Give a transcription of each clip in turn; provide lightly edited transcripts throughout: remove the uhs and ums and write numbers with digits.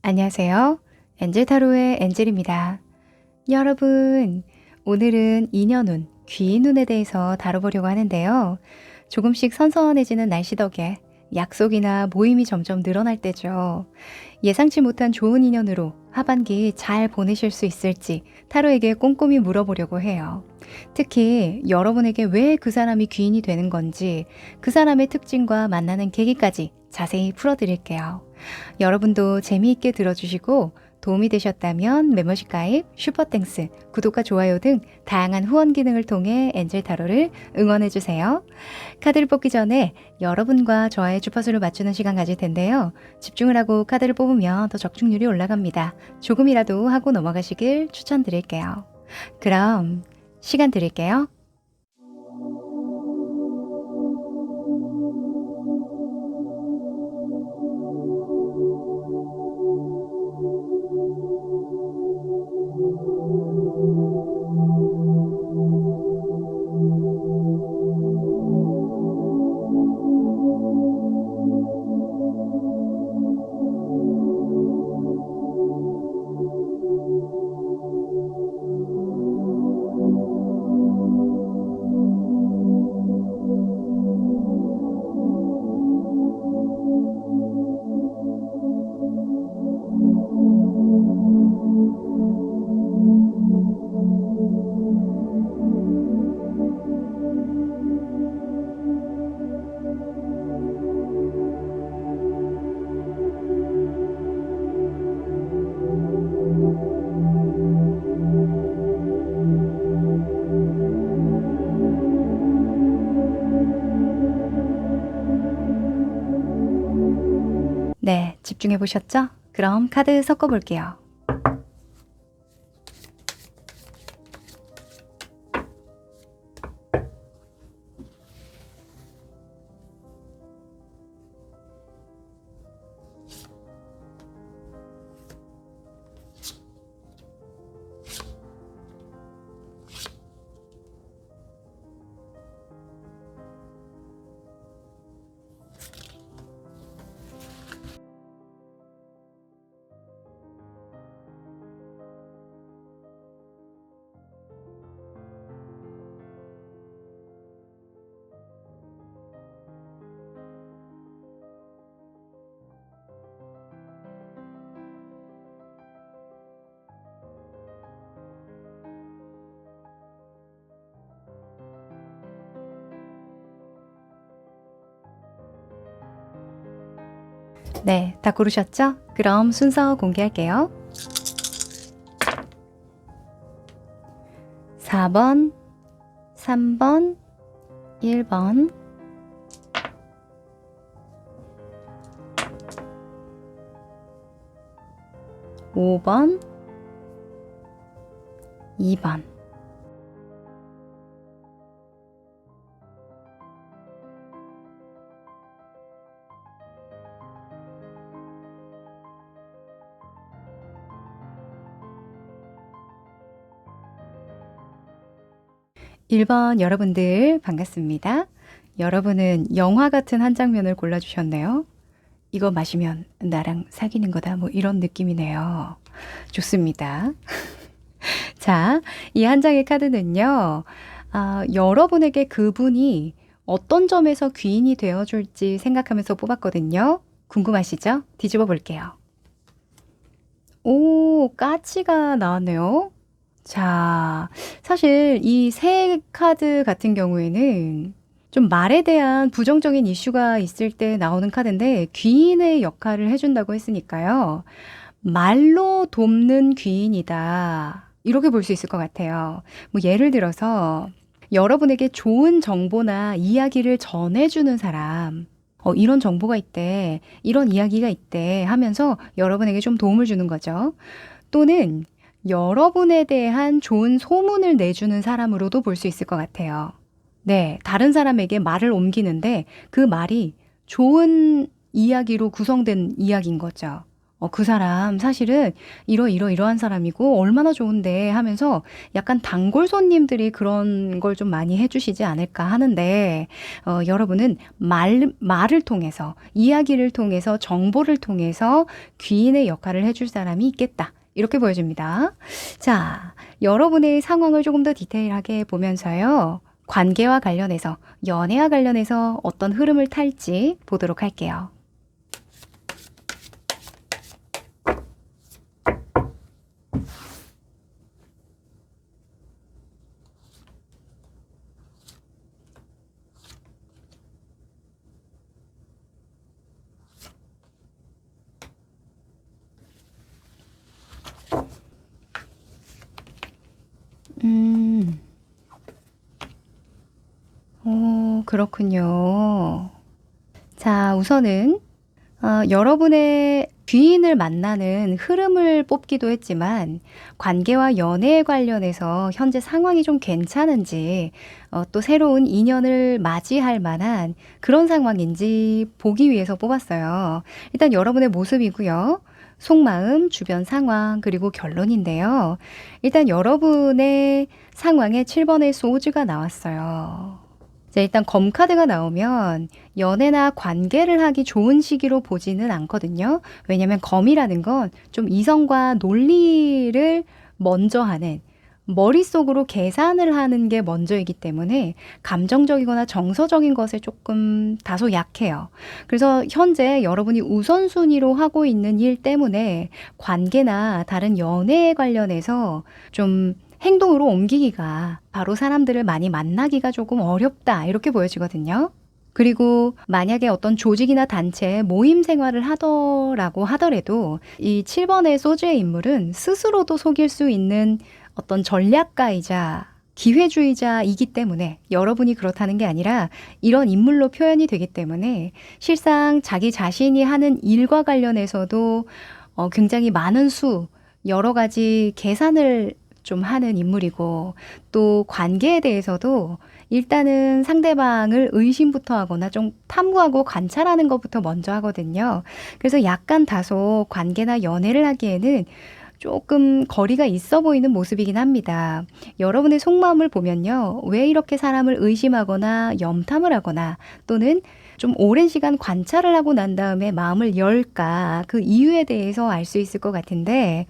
안녕하세요. 엔젤 타로의 엔젤입니다. 여러분, 오늘은 인연운, 귀인운에 대해서 다뤄보려고 하는데요. 조금씩 선선해지는 날씨 덕에 약속이나 모임이 점점 늘어날 때죠. 예상치 못한 좋은 인연으로 하반기 잘 보내실 수 있을지 타로에게 꼼꼼히 물어보려고 해요. 특히 여러분에게 왜 그 사람이 귀인이 되는 건지, 그 사람의 특징과 만나는 계기까지 자세히 풀어드릴게요. 여러분도 재미있게 들어주시고 도움이 되셨다면 멤버십 가입, 슈퍼땡스, 구독과 좋아요 등 다양한 후원 기능을 통해 엔젤 타로를 응원해주세요. 카드를 뽑기 전에 여러분과 저의 주파수를 맞추는 시간 가질 텐데요. 집중을 하고 카드를 뽑으면 더 적중률이 올라갑니다. 조금이라도 하고 넘어가시길 추천드릴게요. 그럼 시간 드릴게요. 네, 집중해 보셨죠? 그럼 카드 섞어 볼게요. 네, 다 고르셨죠? 그럼 순서 공개할게요. 4번, 3번, 1번, 5번, 2번. 일 번 여러분들 반갑습니다. 여러분은 영화 같은 한 장면을 골라주셨네요. 이거 마시면 나랑 사귀는 거다 뭐 이런 느낌이네요. 좋습니다. 자, 이 한 장의 카드는요. 여러분에게 그분이 어떤 점에서 귀인이 되어줄지 생각하면서 뽑았거든요. 궁금하시죠? 뒤집어 볼게요. 오, 까치가 나왔네요. 자, 사실 이 세 카드 같은 경우에는 좀 말에 대한 부정적인 이슈가 있을 때 나오는 카드인데 귀인의 역할을 해준다고 했으니까요. 말로 돕는 귀인이다. 이렇게 볼 수 있을 것 같아요. 뭐 예를 들어서 여러분에게 좋은 정보나 이야기를 전해주는 사람, 이런 정보가 있대, 이런 이야기가 있대 하면서 여러분에게 좀 도움을 주는 거죠. 또는 여러분에 대한 좋은 소문을 내주는 사람으로도 볼 수 있을 것 같아요. 네, 다른 사람에게 말을 옮기는데 그 말이 좋은 이야기로 구성된 이야기인 거죠. 그 사람 사실은 이러이러이러한 사람이고 얼마나 좋은데 하면서 약간 단골 손님들이 그런 걸 좀 많이 해주시지 않을까 하는데 여러분은 말을 통해서 이야기를 통해서 정보를 통해서 귀인의 역할을 해줄 사람이 있겠다. 이렇게 보여집니다. 자, 여러분의 상황을 조금 더 디테일하게 보면서요. 관계와 관련해서 연애와 관련해서 어떤 흐름을 탈지 보도록 할게요. 그렇군요. 자, 우선은 여러분의 귀인을 만나는 흐름을 뽑기도 했지만 관계와 연애에 관련해서 현재 상황이 좀 괜찮은지 또 새로운 인연을 맞이할 만한 그런 상황인지 보기 위해서 뽑았어요. 일단 여러분의 모습이고요. 속마음, 주변 상황, 그리고 결론인데요. 일단 여러분의 상황에 7번의 소주가 나왔어요. 자, 일단 검카드가 나오면 연애나 관계를 하기 좋은 시기로 보지는 않거든요. 왜냐면 검이라는 건 좀 이성과 논리를 먼저 하는, 머릿속으로 계산을 하는 게 먼저이기 때문에 감정적이거나 정서적인 것에 조금 다소 약해요. 그래서 현재 여러분이 우선순위로 하고 있는 일 때문에 관계나 다른 연애에 관련해서 좀 행동으로 옮기기가, 바로 사람들을 많이 만나기가 조금 어렵다, 이렇게 보여지거든요. 그리고 만약에 어떤 조직이나 단체 모임 생활을 하더라고 하더라도 이 7번의 소주의 인물은 스스로도 속일 수 있는 어떤 전략가이자 기회주의자이기 때문에, 여러분이 그렇다는 게 아니라 이런 인물로 표현이 되기 때문에 실상 자기 자신이 하는 일과 관련해서도 굉장히 많은 여러 가지 계산을 좀 하는 인물이고, 또 관계에 대해서도 일단은 상대방을 의심부터 하거나 좀 탐구하고 관찰하는 것부터 먼저 하거든요. 그래서 약간 다소 관계나 연애를 하기에는 조금 거리가 있어 보이는 모습이긴 합니다. 여러분의 속마음을 보면요. 왜 이렇게 사람을 의심하거나 염탐을 하거나 또는 좀 오랜 시간 관찰을 하고 난 다음에 마음을 열까, 그 이유에 대해서 알 수 있을 것 같은데,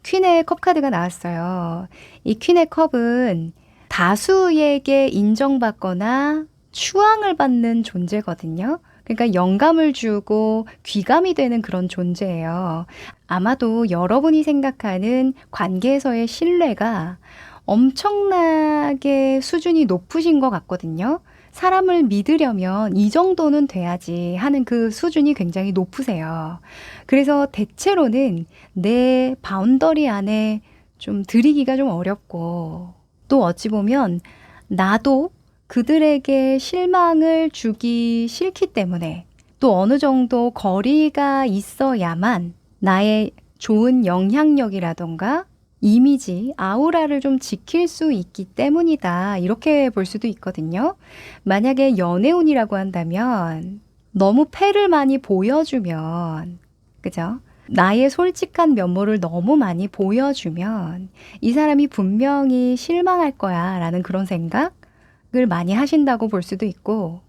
퀸의 컵 카드가 나왔어요. 이 퀸의 컵은 다수에게 인정받거나 추앙을 받는 존재거든요. 그러니까 영감을 주고 귀감이 되는 그런 존재예요. 아마도 여러분이 생각하는 관계에서의 신뢰가 엄청나게 수준이 높으신 것 같거든요. 사람을 믿으려면 이 정도는 돼야지 하는 그 수준이 굉장히 높으세요. 그래서 대체로는 내 바운더리 안에 좀 들이기가 좀 어렵고, 또 어찌 보면 나도 그들에게 실망을 주기 싫기 때문에 또 어느 정도 거리가 있어야만 나의 좋은 영향력이라던가 이미지, 아우라를 좀 지킬 수 있기 때문이다, 이렇게 볼 수도 있거든요. 만약에 연애운이라고 한다면 너무 패를 많이 보여주면, 그죠? 나의 솔직한 면모를 너무 많이 보여주면 이 사람이 분명히 실망할 거야 라는 그런 생각을 많이 하신다고 볼 수도 있고,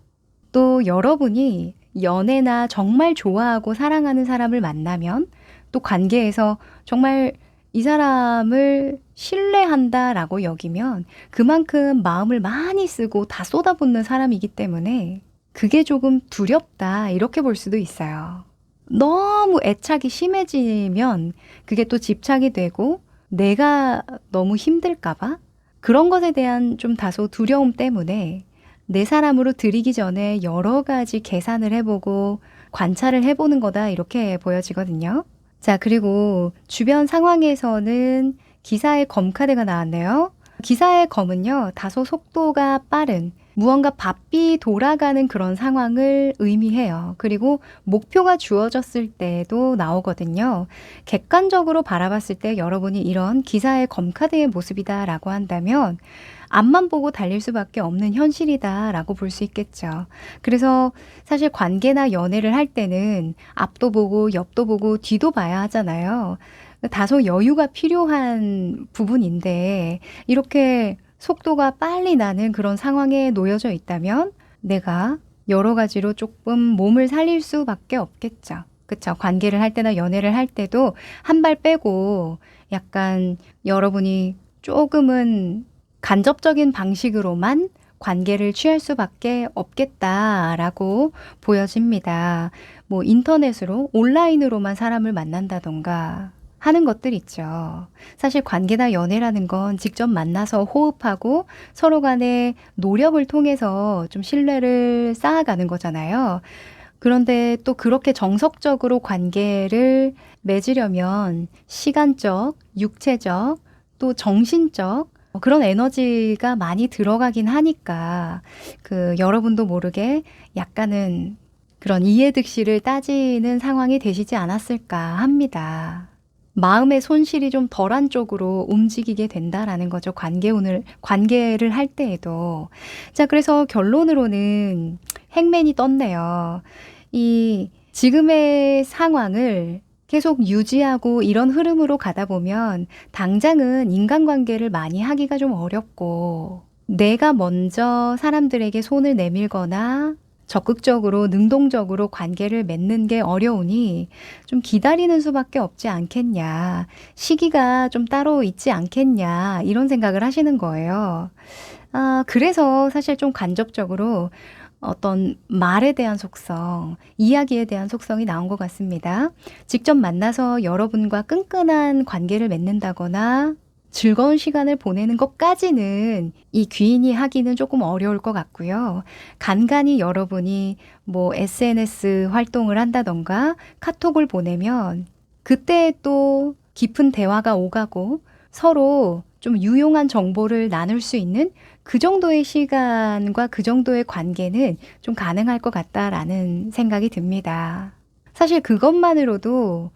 또 여러분이 연애나 정말 좋아하고 사랑하는 사람을 만나면 또 관계에서 정말 이 사람을 신뢰한다라고 여기면 그만큼 마음을 많이 쓰고 다 쏟아붓는 사람이기 때문에 그게 조금 두렵다, 이렇게 볼 수도 있어요. 너무 애착이 심해지면 그게 또 집착이 되고 내가 너무 힘들까봐, 그런 것에 대한 좀 다소 두려움 때문에 내 사람으로 들이기 전에 여러 가지 계산을 해보고 관찰을 해보는 거다, 이렇게 보여지거든요. 자, 그리고 주변 상황에서는 기사의 검 카드가 나왔네요. 기사의 검은요, 다소 속도가 빠른, 무언가 바삐 돌아가는 그런 상황을 의미해요. 그리고 목표가 주어졌을 때도 나오거든요. 객관적으로 바라봤을 때 여러분이 이런 기사의 검카드의 모습이다라고 한다면 앞만 보고 달릴 수밖에 없는 현실이다라고 볼 수 있겠죠. 그래서 사실 관계나 연애를 할 때는 앞도 보고 옆도 보고 뒤도 봐야 하잖아요. 다소 여유가 필요한 부분인데 이렇게 속도가 빨리 나는 그런 상황에 놓여져 있다면 내가 여러 가지로 조금 몸을 살릴 수밖에 없겠죠. 그쵸? 관계를 할 때나 연애를 할 때도 한 발 빼고 약간 여러분이 조금은 간접적인 방식으로만 관계를 취할 수밖에 없겠다라고 보여집니다. 뭐 인터넷으로 온라인으로만 사람을 만난다던가 하는 것들 있죠. 사실 관계나 연애라는 건 직접 만나서 호흡하고 서로 간의 노력을 통해서 좀 신뢰를 쌓아가는 거잖아요. 그런데 또 그렇게 정석적으로 관계를 맺으려면 시간적, 육체적, 또 정신적 그런 에너지가 많이 들어가긴 하니까 여러분도 모르게 약간은 그런 이해득실을 따지는 상황이 되시지 않았을까 합니다. 마음의 손실이 좀 덜한 쪽으로 움직이게 된다라는 거죠. 관계를 할 때에도. 자, 그래서 결론으로는 행맨이 떴네요. 이 지금의 상황을 계속 유지하고 이런 흐름으로 가다 보면 당장은 인간관계를 많이 하기가 좀 어렵고 내가 먼저 사람들에게 손을 내밀거나 적극적으로 능동적으로 관계를 맺는 게 어려우니 좀 기다리는 수밖에 없지 않겠냐. 시기가 좀 따로 있지 않겠냐. 이런 생각을 하시는 거예요. 그래서 사실 좀 간접적으로 어떤 말에 대한 속성, 이야기에 대한 속성이 나온 것 같습니다. 직접 만나서 여러분과 끈끈한 관계를 맺는다거나 즐거운 시간을 보내는 것까지는 이 귀인이 하기는 조금 어려울 것 같고요. 간간히 여러분이 뭐 SNS 활동을 한다던가 카톡을 보내면 그때 또 깊은 대화가 오가고 서로 좀 유용한 정보를 나눌 수 있는 그 정도의 시간과 그 정도의 관계는 좀 가능할 것 같다라는 생각이 듭니다. 사실 그것만으로도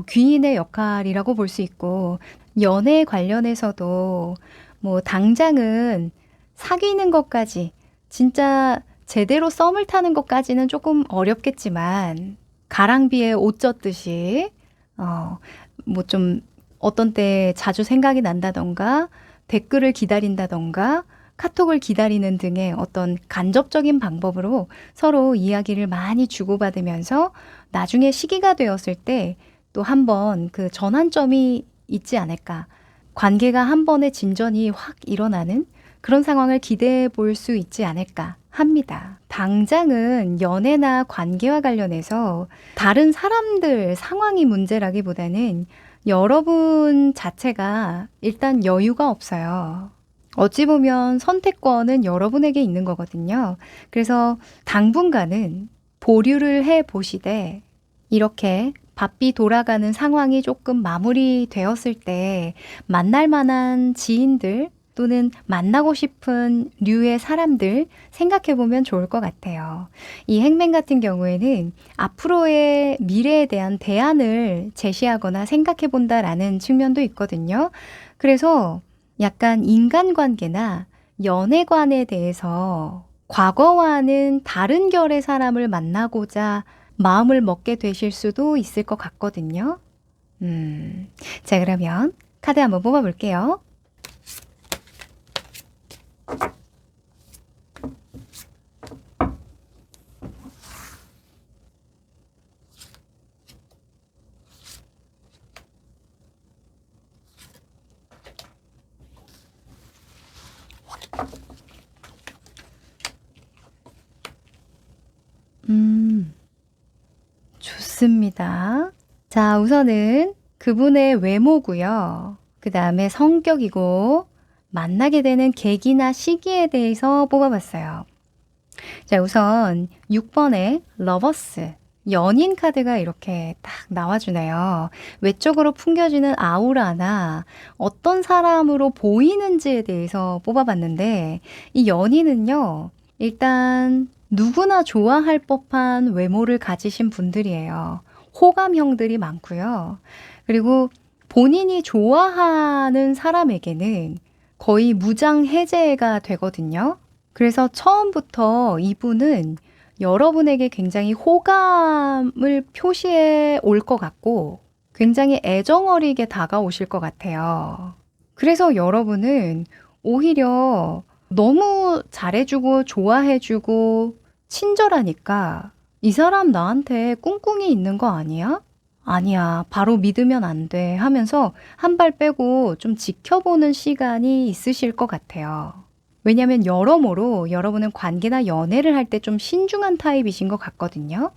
귀인의 역할이라고 볼 수 있고 연애 관련해서도 뭐 당장은 사귀는 것까지 진짜 제대로 썸을 타는 것까지는 조금 어렵겠지만 가랑비에 옷 젖듯이 뭐 좀 어떤 때 자주 생각이 난다던가 댓글을 기다린다던가 카톡을 기다리는 등의 어떤 간접적인 방법으로 서로 이야기를 많이 주고받으면서 나중에 시기가 되었을 때 또 한 번 그 전환점이 있지 않을까. 관계가 한 번의 진전이 확 일어나는 그런 상황을 기대해 볼 수 있지 않을까 합니다. 당장은 연애나 관계와 관련해서 다른 사람들 상황이 문제라기보다는 여러분 자체가 일단 여유가 없어요. 어찌 보면 선택권은 여러분에게 있는 거거든요. 그래서 당분간은 보류를 해 보시되 이렇게 바삐 돌아가는 상황이 조금 마무리되었을 때 만날 만한 지인들 또는 만나고 싶은 류의 사람들 생각해 보면 좋을 것 같아요. 이 행맨 같은 경우에는 앞으로의 미래에 대한 대안을 제시하거나 생각해 본다라는 측면도 있거든요. 그래서 약간 인간관계나 연애관에 대해서 과거와는 다른 결의 사람을 만나고자 마음을 먹게 되실 수도 있을 것 같거든요. 자, 그러면 카드 한번 뽑아볼게요. 좋습니다. 자, 우선은 그분의 외모고요. 그 다음에 성격이고 만나게 되는 계기나 시기에 대해서 뽑아봤어요. 자, 우선 6번의 러버스. 연인 카드가 이렇게 딱 나와주네요. 외적으로 풍겨지는 아우라나 어떤 사람으로 보이는지에 대해서 뽑아봤는데 이 연인은요. 일단 누구나 좋아할 법한 외모를 가지신 분들이에요. 호감형들이 많고요. 그리고 본인이 좋아하는 사람에게는 거의 무장해제가 되거든요. 그래서 처음부터 이분은 여러분에게 굉장히 호감을 표시해 올 것 같고 굉장히 애정어리게 다가오실 것 같아요. 그래서 여러분은 오히려 너무 잘해주고 좋아해주고 친절하니까 이 사람 나한테 꿍꿍이 있는 거 아니야? 아니야, 바로 믿으면 안 돼 하면서 한 발 빼고 좀 지켜보는 시간이 있으실 것 같아요. 왜냐면 여러모로 여러분은 관계나 연애를 할 때 좀 신중한 타입이신 것 같거든요.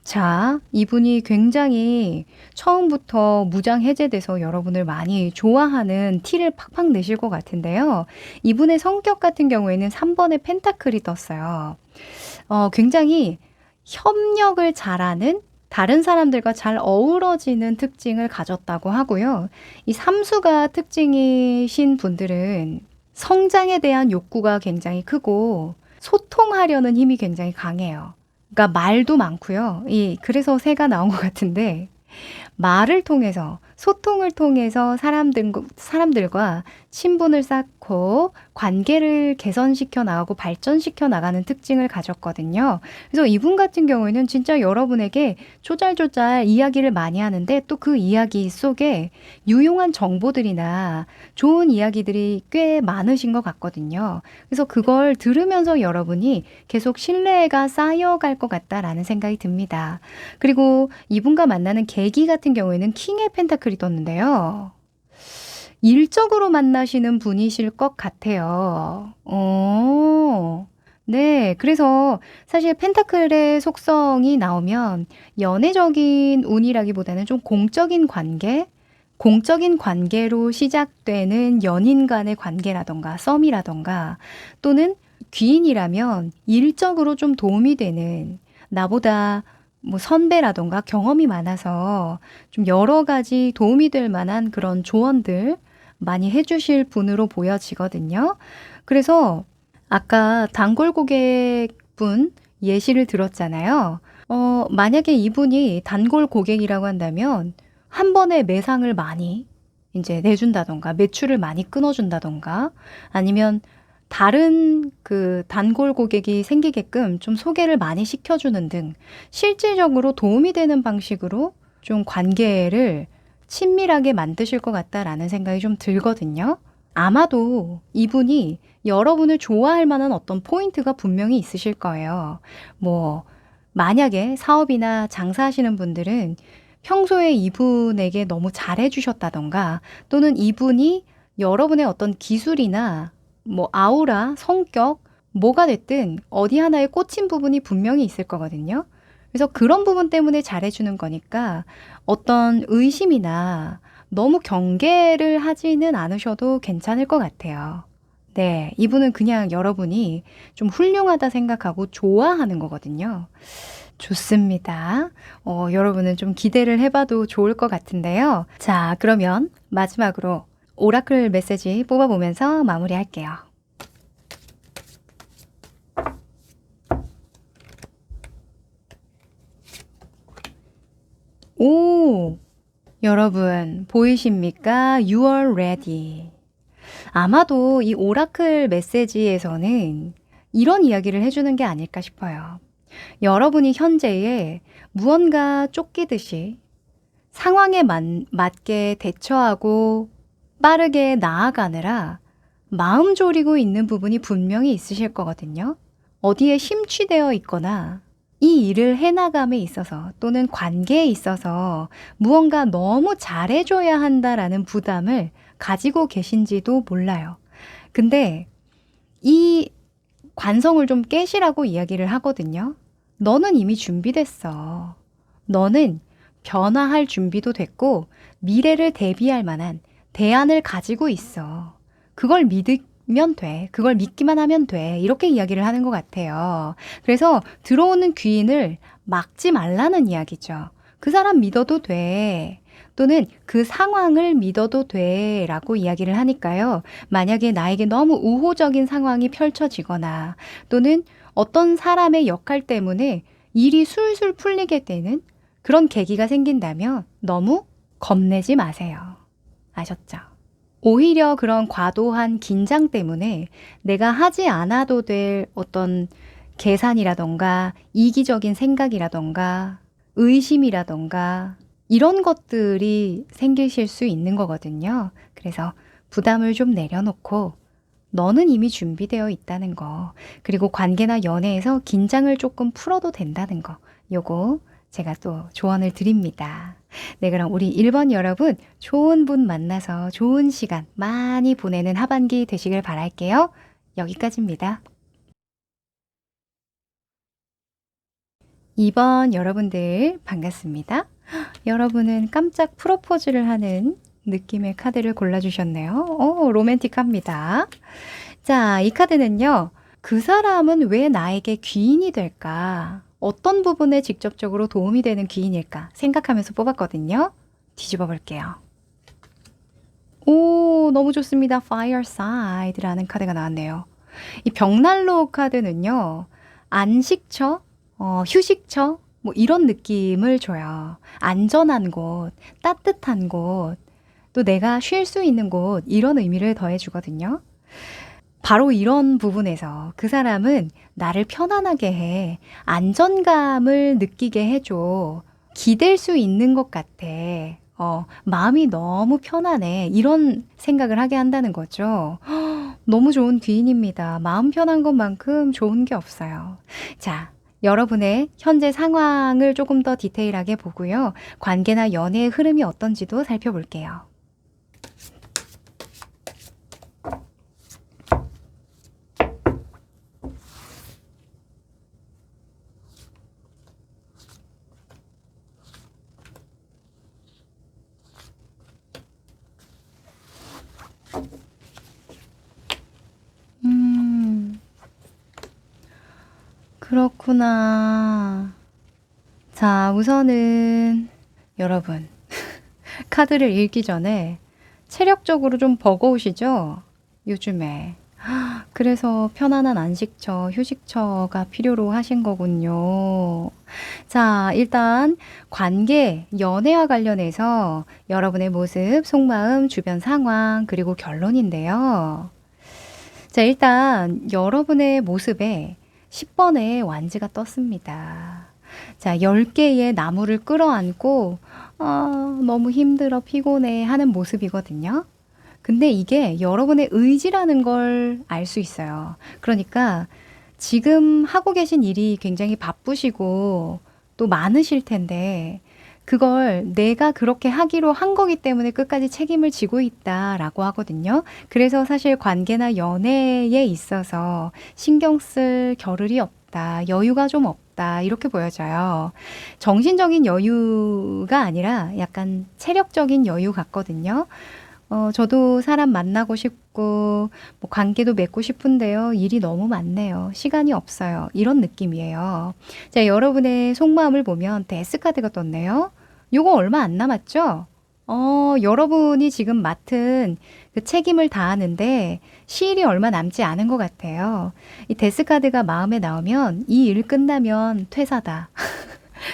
자, 이분이 굉장히 처음부터 무장해제돼서 여러분을 많이 좋아하는 티를 팍팍 내실 것 같은데요. 이분의 성격 같은 경우에는 3번의 펜타클이 떴어요. 굉장히 협력을 잘하는 다른 사람들과 잘 어우러지는 특징을 가졌다고 하고요. 이 삼수가 특징이신 분들은 성장에 대한 욕구가 굉장히 크고 소통하려는 힘이 굉장히 강해요. 그러니까 말도 많고요. 그래서 새가 나온 것 같은데 말을 통해서 소통을 통해서 사람들과 친분을 쌓고 관계를 개선시켜 나가고 발전시켜 나가는 특징을 가졌거든요. 그래서 이분 같은 경우에는 진짜 여러분에게 조잘조잘 이야기를 많이 하는데 또 그 이야기 속에 유용한 정보들이나 좋은 이야기들이 꽤 많으신 것 같거든요. 그래서 그걸 들으면서 여러분이 계속 신뢰가 쌓여갈 것 같다라는 생각이 듭니다. 그리고 이분과 만나는 계기 같은 경우에는 킹의 펜타클이 떴는데요. 일적으로 만나시는 분이실 것 같아요. 네. 그래서 사실 펜타클의 속성이 나오면 연애적인 운이라기보다는 좀 공적인 관계? 공적인 관계로 시작되는 연인 간의 관계라던가 썸이라던가 또는 귀인이라면 일적으로 좀 도움이 되는 나보다 뭐 선배라던가 경험이 많아서 좀 여러 가지 도움이 될 만한 그런 조언들 많이 해주실 분으로 보여지거든요. 그래서 아까 단골 고객분 예시를 들었잖아요. 만약에 이분이 단골 고객이라고 한다면 한 번에 매상을 많이 이제 내준다던가 매출을 많이 끊어준다던가 아니면 다른 그 단골 고객이 생기게끔 좀 소개를 많이 시켜주는 등 실질적으로 도움이 되는 방식으로 좀 관계를 친밀하게 만드실 것 같다라는 생각이 좀 들거든요. 아마도 이분이 여러분을 좋아할 만한 어떤 포인트가 분명히 있으실 거예요. 뭐, 만약에 사업이나 장사하시는 분들은 평소에 이분에게 너무 잘해주셨다던가 또는 이분이 여러분의 어떤 기술이나 뭐 아우라, 성격, 뭐가 됐든 어디 하나에 꽂힌 부분이 분명히 있을 거거든요. 그래서 그런 부분 때문에 잘해주는 거니까 어떤 의심이나 너무 경계를 하지는 않으셔도 괜찮을 것 같아요. 네, 이분은 그냥 여러분이 좀 훌륭하다 생각하고 좋아하는 거거든요. 좋습니다. 여러분은 좀 기대를 해봐도 좋을 것 같은데요. 자, 그러면 마지막으로 오라클 메시지 뽑아보면서 마무리할게요. 오! 여러분, 보이십니까? You are ready. 아마도 이 오라클 메시지에서는 이런 이야기를 해주는 게 아닐까 싶어요. 여러분이 현재에 무언가 쫓기듯이 상황에 맞게 대처하고 빠르게 나아가느라 마음 졸이고 있는 부분이 분명히 있으실 거거든요. 어디에 심취되어 있거나 이 일을 해나감에 있어서 또는 관계에 있어서 무언가 너무 잘해줘야 한다라는 부담을 가지고 계신지도 몰라요. 근데 이 관성을 좀 깨시라고 이야기를 하거든요. 너는 이미 준비됐어. 너는 변화할 준비도 됐고 미래를 대비할 만한 대안을 가지고 있어. 그걸 믿으면 돼. 그걸 믿기만 하면 돼. 이렇게 이야기를 하는 것 같아요. 그래서 들어오는 귀인을 막지 말라는 이야기죠. 그 사람 믿어도 돼. 또는 그 상황을 믿어도 돼 라고 이야기를 하니까요. 만약에 나에게 너무 우호적인 상황이 펼쳐지거나 또는 어떤 사람의 역할 때문에 일이 술술 풀리게 되는 그런 계기가 생긴다면 너무 겁내지 마세요. 아셨죠? 오히려 그런 과도한 긴장 때문에 내가 하지 않아도 될 어떤 계산이라던가 이기적인 생각이라던가 의심이라던가 이런 것들이 생기실 수 있는 거거든요. 그래서 부담을 좀 내려놓고 너는 이미 준비되어 있다는 거, 그리고 관계나 연애에서 긴장을 조금 풀어도 된다는 거, 요거 제가 또 조언을 드립니다. 네, 그럼 우리 1번 여러분 좋은 분 만나서 좋은 시간 많이 보내는 하반기 되시길 바랄게요. 여기까지입니다. 2번 여러분들 반갑습니다. 여러분은 깜짝 프로포즈를 하는 느낌의 카드를 골라주셨네요. 오, 로맨틱합니다. 자, 이 카드는요. 그 사람은 왜 나에게 귀인이 될까? 어떤 부분에 직접적으로 도움이 되는 귀인일까? 생각하면서 뽑았거든요. 뒤집어 볼게요. 오, 너무 좋습니다. Fireside라는 카드가 나왔네요. 이 벽난로 카드는요. 안식처, 휴식처, 뭐 이런 느낌을 줘요. 안전한 곳, 따뜻한 곳, 또 내가 쉴 수 있는 곳, 이런 의미를 더해주거든요. 바로 이런 부분에서 그 사람은 나를 편안하게 해. 안전감을 느끼게 해줘. 기댈 수 있는 것 같아. 마음이 너무 편안해. 이런 생각을 하게 한다는 거죠. 너무 좋은 귀인입니다. 마음 편한 것만큼 좋은 게 없어요. 자, 여러분의 현재 상황을 조금 더 디테일하게 보고요. 관계나 연애의 흐름이 어떤지도 살펴볼게요. 그렇구나. 자, 우선은 여러분, 카드를 읽기 전에 체력적으로 좀 버거우시죠? 요즘에. 그래서 편안한 안식처, 휴식처가 필요로 하신 거군요. 자, 일단 관계, 연애와 관련해서 여러분의 모습, 속마음, 주변 상황, 그리고 결론인데요. 자, 일단 여러분의 모습에 10번의 완지가 떴습니다. 자, 10개의 나무를 끌어안고 너무 힘들어 피곤해 하는 모습이거든요. 근데 이게 여러분의 의지라는 걸 알 수 있어요. 그러니까 지금 하고 계신 일이 굉장히 바쁘시고 또 많으실 텐데 그걸 내가 그렇게 하기로 한 거기 때문에 끝까지 책임을 지고 있다라고 하거든요. 그래서 사실 관계나 연애에 있어서 신경 쓸 겨를이 없다, 여유가 좀 없다, 이렇게 보여져요. 정신적인 여유가 아니라 약간 체력적인 여유 같거든요. 저도 사람 만나고 싶고, 뭐 관계도 맺고 싶은데요. 일이 너무 많네요. 시간이 없어요. 이런 느낌이에요. 자, 여러분의 속마음을 보면 데스 카드가 떴네요. 요거 얼마 안 남았죠? 여러분이 지금 맡은 그 책임을 다하는데 시일이 얼마 남지 않은 것 같아요. 이 데스 카드가 마음에 나오면 이 일 끝나면 퇴사다.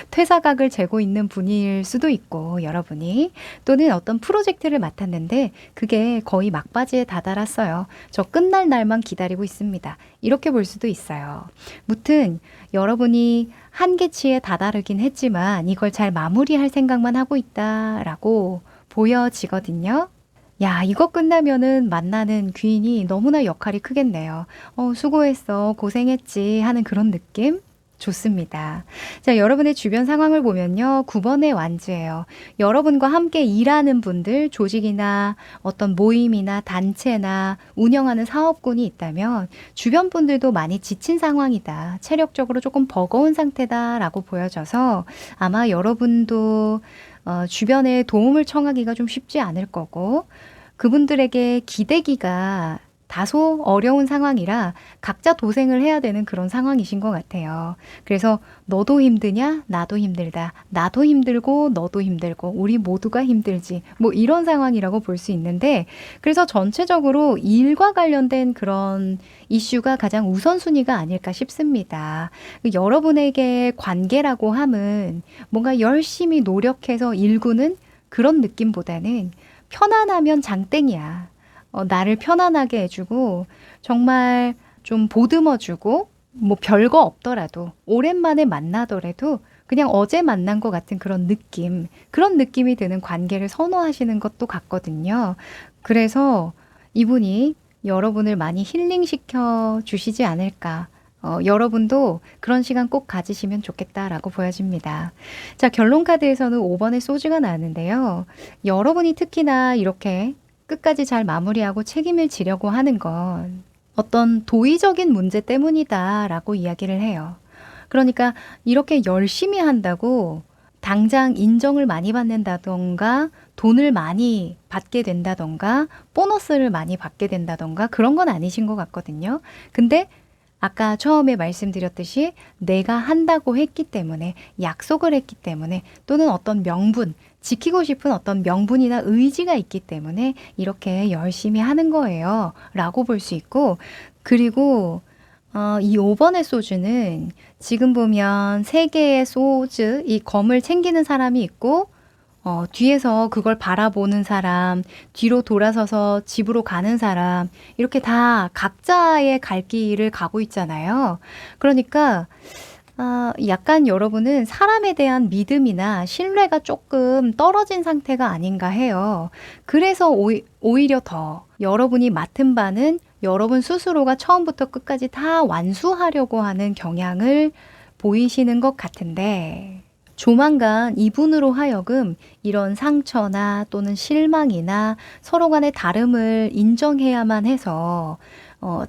퇴사각을 재고 있는 분일 수도 있고 여러분이 또는 어떤 프로젝트를 맡았는데 그게 거의 막바지에 다다랐어요. 저 끝날 날만 기다리고 있습니다. 이렇게 볼 수도 있어요. 무튼 여러분이 한계치에 다다르긴 했지만 이걸 잘 마무리할 생각만 하고 있다라고 보여지거든요. 야, 이거 끝나면은 만나는 귀인이 너무나 역할이 크겠네요. 수고했어, 고생했지 하는 그런 느낌? 좋습니다. 자, 여러분의 주변 상황을 보면요. 9번의 완주예요. 여러분과 함께 일하는 분들, 조직이나 어떤 모임이나 단체나 운영하는 사업군이 있다면 주변 분들도 많이 지친 상황이다. 체력적으로 조금 버거운 상태다라고 보여져서 아마 여러분도 주변에 도움을 청하기가 좀 쉽지 않을 거고 그분들에게 기대기가 다소 어려운 상황이라 각자 도생을 해야 되는 그런 상황이신 것 같아요. 그래서 너도 힘드냐? 나도 힘들다. 나도 힘들고 너도 힘들고 우리 모두가 힘들지. 뭐 이런 상황이라고 볼 수 있는데 그래서 전체적으로 일과 관련된 그런 이슈가 가장 우선순위가 아닐까 싶습니다. 여러분에게 관계라고 함은 뭔가 열심히 노력해서 일구는 그런 느낌보다는 편안하면 장땡이야. 나를 편안하게 해주고 정말 좀 보듬어주고 뭐 별거 없더라도 오랜만에 만나더라도 그냥 어제 만난 것 같은 그런 느낌, 그런 느낌이 드는 관계를 선호하시는 것도 같거든요. 그래서 이분이 여러분을 많이 힐링시켜 주시지 않을까. 여러분도 그런 시간 꼭 가지시면 좋겠다라고 보여집니다. 자, 결론 카드에서는 5번의 소주가 나왔는데요. 여러분이 특히나 이렇게 끝까지 잘 마무리하고 책임을 지려고 하는 건 어떤 도의적인 문제 때문이다라고 이야기를 해요. 그러니까 이렇게 열심히 한다고 당장 인정을 많이 받는다던가 돈을 많이 받게 된다던가 보너스를 많이 받게 된다던가 그런 건 아니신 것 같거든요. 근데 아까 처음에 말씀드렸듯이 내가 한다고 했기 때문에 약속을 했기 때문에 또는 어떤 명분, 지키고 싶은 어떤 명분이나 의지가 있기 때문에 이렇게 열심히 하는 거예요 라고 볼 수 있고 그리고 이 5번의 소주는 지금 보면 3개의 소주, 이 검을 챙기는 사람이 있고 뒤에서 그걸 바라보는 사람, 뒤로 돌아서서 집으로 가는 사람, 이렇게 다 각자의 갈 길을 가고 있잖아요. 그러니까 약간 여러분은 사람에 대한 믿음이나 신뢰가 조금 떨어진 상태가 아닌가 해요. 그래서 오히려 더 여러분이 맡은 바는 여러분 스스로가 처음부터 끝까지 다 완수하려고 하는 경향을 보이시는 것 같은데 조만간 이분으로 하여금 이런 상처나 또는 실망이나 서로 간의 다름을 인정해야만 해서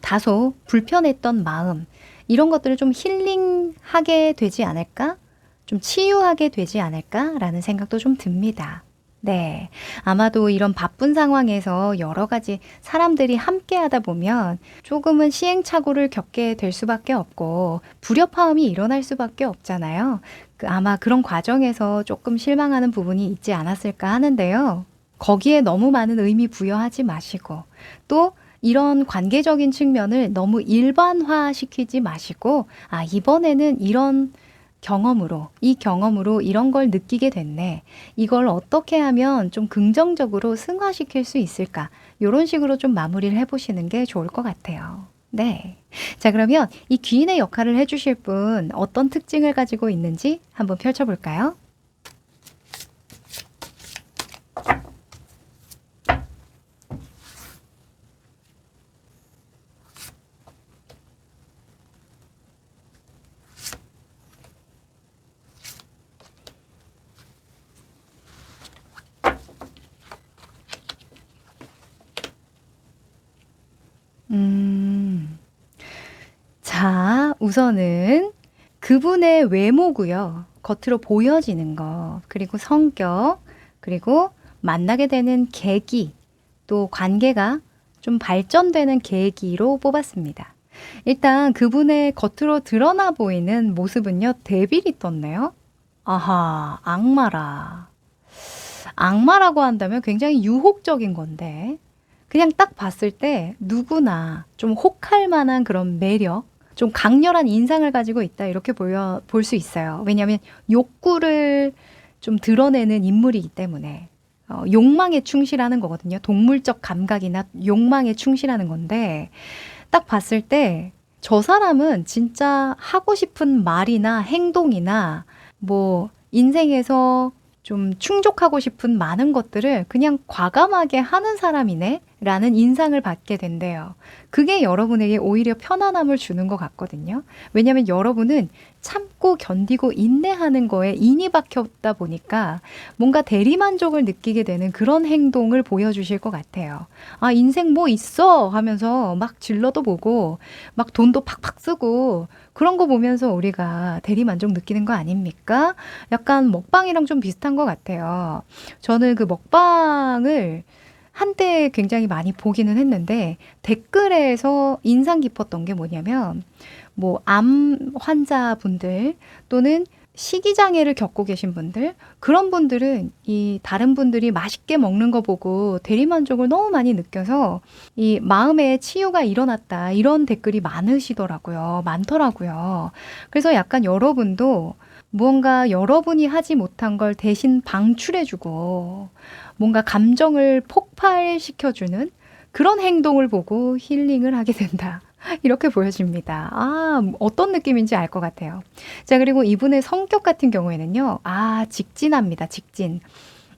다소 불편했던 마음 이런 것들을 좀 힐링하게 되지 않을까? 좀 치유하게 되지 않을까라는 생각도 좀 듭니다. 네. 아마도 이런 바쁜 상황에서 여러 가지 사람들이 함께 하다 보면 조금은 시행착오를 겪게 될 수밖에 없고 불협화음이 일어날 수밖에 없잖아요. 아마 그런 과정에서 조금 실망하는 부분이 있지 않았을까 하는데요. 거기에 너무 많은 의미 부여하지 마시고 또 이런 관계적인 측면을 너무 일반화시키지 마시고 이번에는 이런 이 경험으로 이런 걸 느끼게 됐네. 이걸 어떻게 하면 좀 긍정적으로 승화시킬 수 있을까? 이런 식으로 좀 마무리를 해보시는 게 좋을 것 같아요. 네. 자, 그러면 이 귀인의 역할을 해주실 분 어떤 특징을 가지고 있는지 한번 펼쳐볼까요? 자, 우선은 그분의 외모고요. 겉으로 보여지는 것, 그리고 성격, 그리고 만나게 되는 계기, 또 관계가 좀 발전되는 계기로 뽑았습니다. 일단 그분의 겉으로 드러나 보이는 모습은요, 데빌이 떴네요. 아하, 악마라. 악마라고 한다면 굉장히 유혹적인 건데, 그냥 딱 봤을 때 누구나 좀 혹할 만한 그런 매력, 좀 강렬한 인상을 가지고 있다 이렇게 볼 수 있어요. 왜냐하면 욕구를 좀 드러내는 인물이기 때문에 욕망에 충실하는 거거든요. 동물적 감각이나 욕망에 충실하는 건데 딱 봤을 때 저 사람은 진짜 하고 싶은 말이나 행동이나 뭐 인생에서 좀 충족하고 싶은 많은 것들을 그냥 과감하게 하는 사람이네 라는 인상을 받게 된대요. 그게 여러분에게 오히려 편안함을 주는 것 같거든요. 왜냐하면 여러분은 참고 견디고 인내하는 거에 인이 박혔다 보니까 뭔가 대리만족을 느끼게 되는 그런 행동을 보여주실 것 같아요. 인생 뭐 있어 하면서 막 질러도 보고 막 돈도 팍팍 쓰고 그런 거 보면서 우리가 대리만족 느끼는 거 아닙니까? 약간 먹방이랑 좀 비슷한 것 같아요. 저는 그 먹방을 한때 굉장히 많이 보기는 했는데 댓글에서 인상 깊었던 게 뭐냐면 뭐 암 환자분들 또는 식이장애를 겪고 계신 분들 그런 분들은 이 다른 분들이 맛있게 먹는 거 보고 대리만족을 너무 많이 느껴서 이 마음의 치유가 일어났다 이런 댓글이 많더라고요. 그래서 약간 여러분도 무언가 여러분이 하지 못한 걸 대신 방출해주고 뭔가 감정을 폭발시켜주는 그런 행동을 보고 힐링을 하게 된다. 이렇게 보여집니다. 어떤 느낌인지 알 것 같아요. 자, 그리고 이분의 성격 같은 경우에는요. 직진합니다. 직진.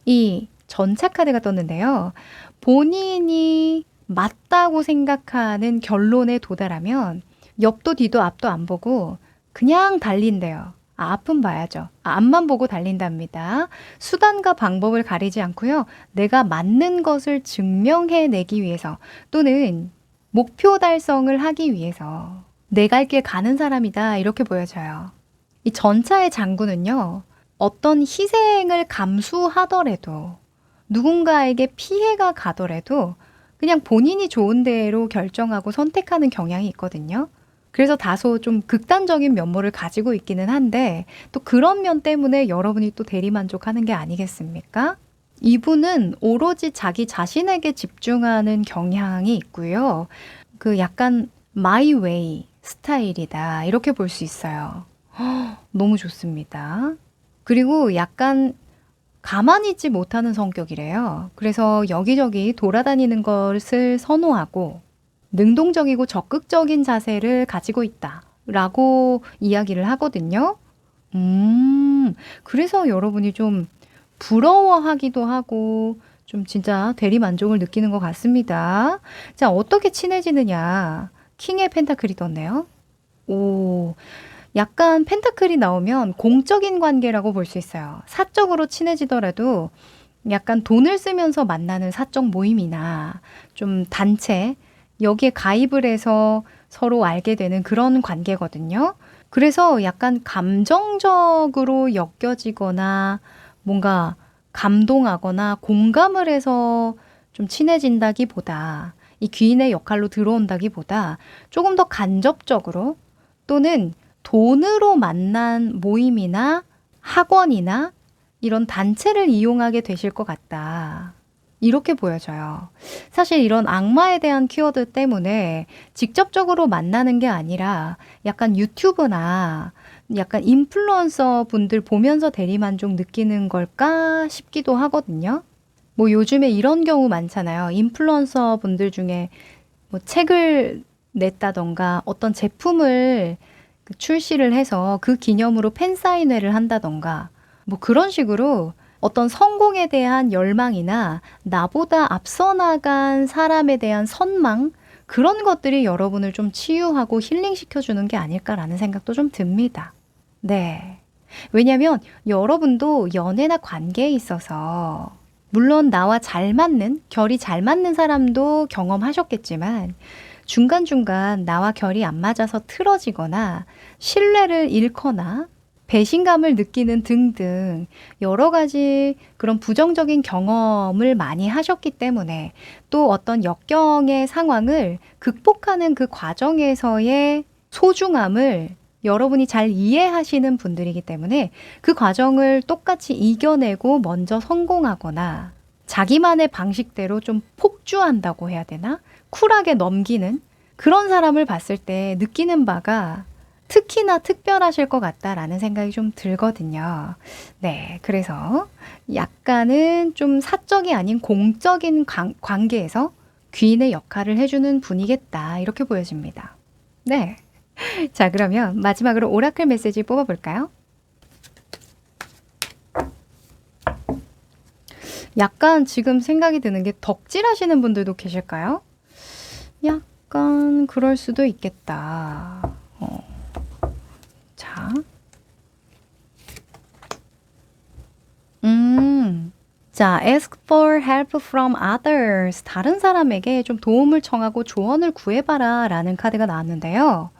이 전차 카드가 떴는데요. 본인이 맞다고 생각하는 결론에 도달하면 옆도 뒤도 앞도 안 보고 그냥 달린대요. 앞은 봐야죠. 앞만 보고 달린답니다. 수단과 방법을 가리지 않고요. 내가 맞는 것을 증명해내기 위해서 또는 목표 달성을 하기 위해서 내 갈 길 가는 사람이다 이렇게 보여져요. 이 전차의 장군은요. 어떤 희생을 감수하더라도 누군가에게 피해가 가더라도 그냥 본인이 좋은 대로 결정하고 선택하는 경향이 있거든요. 그래서 다소 좀 극단적인 면모를 가지고 있기는 한데 또 그런 면 때문에 여러분이 또 대리만족하는 게 아니겠습니까? 이분은 오로지 자기 자신에게 집중하는 경향이 있고요. 그 약간 my way 스타일이다. 이렇게 볼 수 있어요. 너무 좋습니다. 그리고 약간 가만히 있지 못하는 성격이래요. 그래서 여기저기 돌아다니는 것을 선호하고 능동적이고 적극적인 자세를 가지고 있다. 라고 이야기를 하거든요. 그래서 여러분이 좀 부러워하기도 하고 좀 진짜 대리만족을 느끼는 것 같습니다. 자, 어떻게 친해지느냐. 킹의 펜타클이 떴네요. 오, 약간 펜타클이 나오면 공적인 관계라고 볼 수 있어요. 사적으로 친해지더라도 약간 돈을 쓰면서 만나는 사적 모임이나 좀 단체, 여기에 가입을 해서 서로 알게 되는 그런 관계거든요. 그래서 약간 감정적으로 엮여지거나 뭔가 감동하거나 공감을 해서 좀 친해진다기보다 이 귀인의 역할로 들어온다기보다 조금 더 간접적으로 또는 돈으로 만난 모임이나 학원이나 이런 단체를 이용하게 되실 것 같다. 이렇게 보여져요. 사실 이런 악마에 대한 키워드 때문에 직접적으로 만나는 게 아니라 약간 유튜브나 약간 인플루언서 분들 보면서 대리만족 느끼는 걸까 싶기도 하거든요. 뭐 요즘에 이런 경우 많잖아요. 인플루언서 분들 중에 뭐 책을 냈다던가 어떤 제품을 출시를 해서 그 기념으로 팬사인회를 한다던가 뭐 그런 식으로 어떤 성공에 대한 열망이나 나보다 앞서 나간 사람에 대한 선망 그런 것들이 여러분을 좀 치유하고 힐링시켜주는 게 아닐까라는 생각도 좀 듭니다. 네. 왜냐면 여러분도 연애나 관계에 있어서 물론 나와 잘 맞는, 결이 잘 맞는 사람도 경험하셨겠지만 중간중간 나와 결이 안 맞아서 틀어지거나 신뢰를 잃거나 배신감을 느끼는 등등 여러 가지 그런 부정적인 경험을 많이 하셨기 때문에 또 어떤 역경의 상황을 극복하는 그 과정에서의 소중함을 여러분이 잘 이해하시는 분들이기 때문에 그 과정을 똑같이 이겨내고 먼저 성공하거나 자기만의 방식대로 좀 폭주한다고 해야 되나? 쿨하게 넘기는 그런 사람을 봤을 때 느끼는 바가 특히나 특별하실 것 같다라는 생각이 좀 들거든요. 네, 그래서 약간은 좀 사적이 아닌 공적인 관계에서 귀인의 역할을 해주는 분이겠다 이렇게 보여집니다. 네, 자 그러면 마지막으로 오라클 메시지 뽑아볼까요? 약간 지금 생각이 드는 게 덕질하시는 분들도 계실까요? 약간 그럴 수도 있겠다. 자, 자, ask for help from others. 다른 사람에게 좀 도움을 청하고 조언을 구해봐라 라는 카드가 나왔는데요.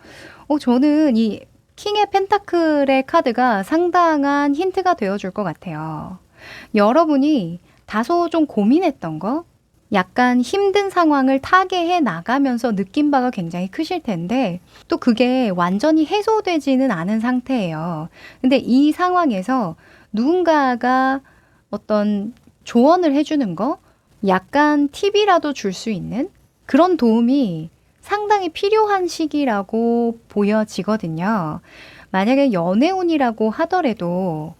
저는 이 킹의 펜타클의 카드가 상당한 힌트가 되어줄 것 같아요. 여러분이 다소 좀 고민했던 거, 약간 힘든 상황을 타개해 나가면서 느낀 바가 굉장히 크실 텐데 또 그게 완전히 해소되지는 않은 상태예요. 근데 이 상황에서 누군가가 어떤 조언을 해주는 거, 약간 팁이라도 줄 수 있는 그런 도움이 상당히 필요한 시기라고 보여지거든요. 만약에 연애운이라고 하더라도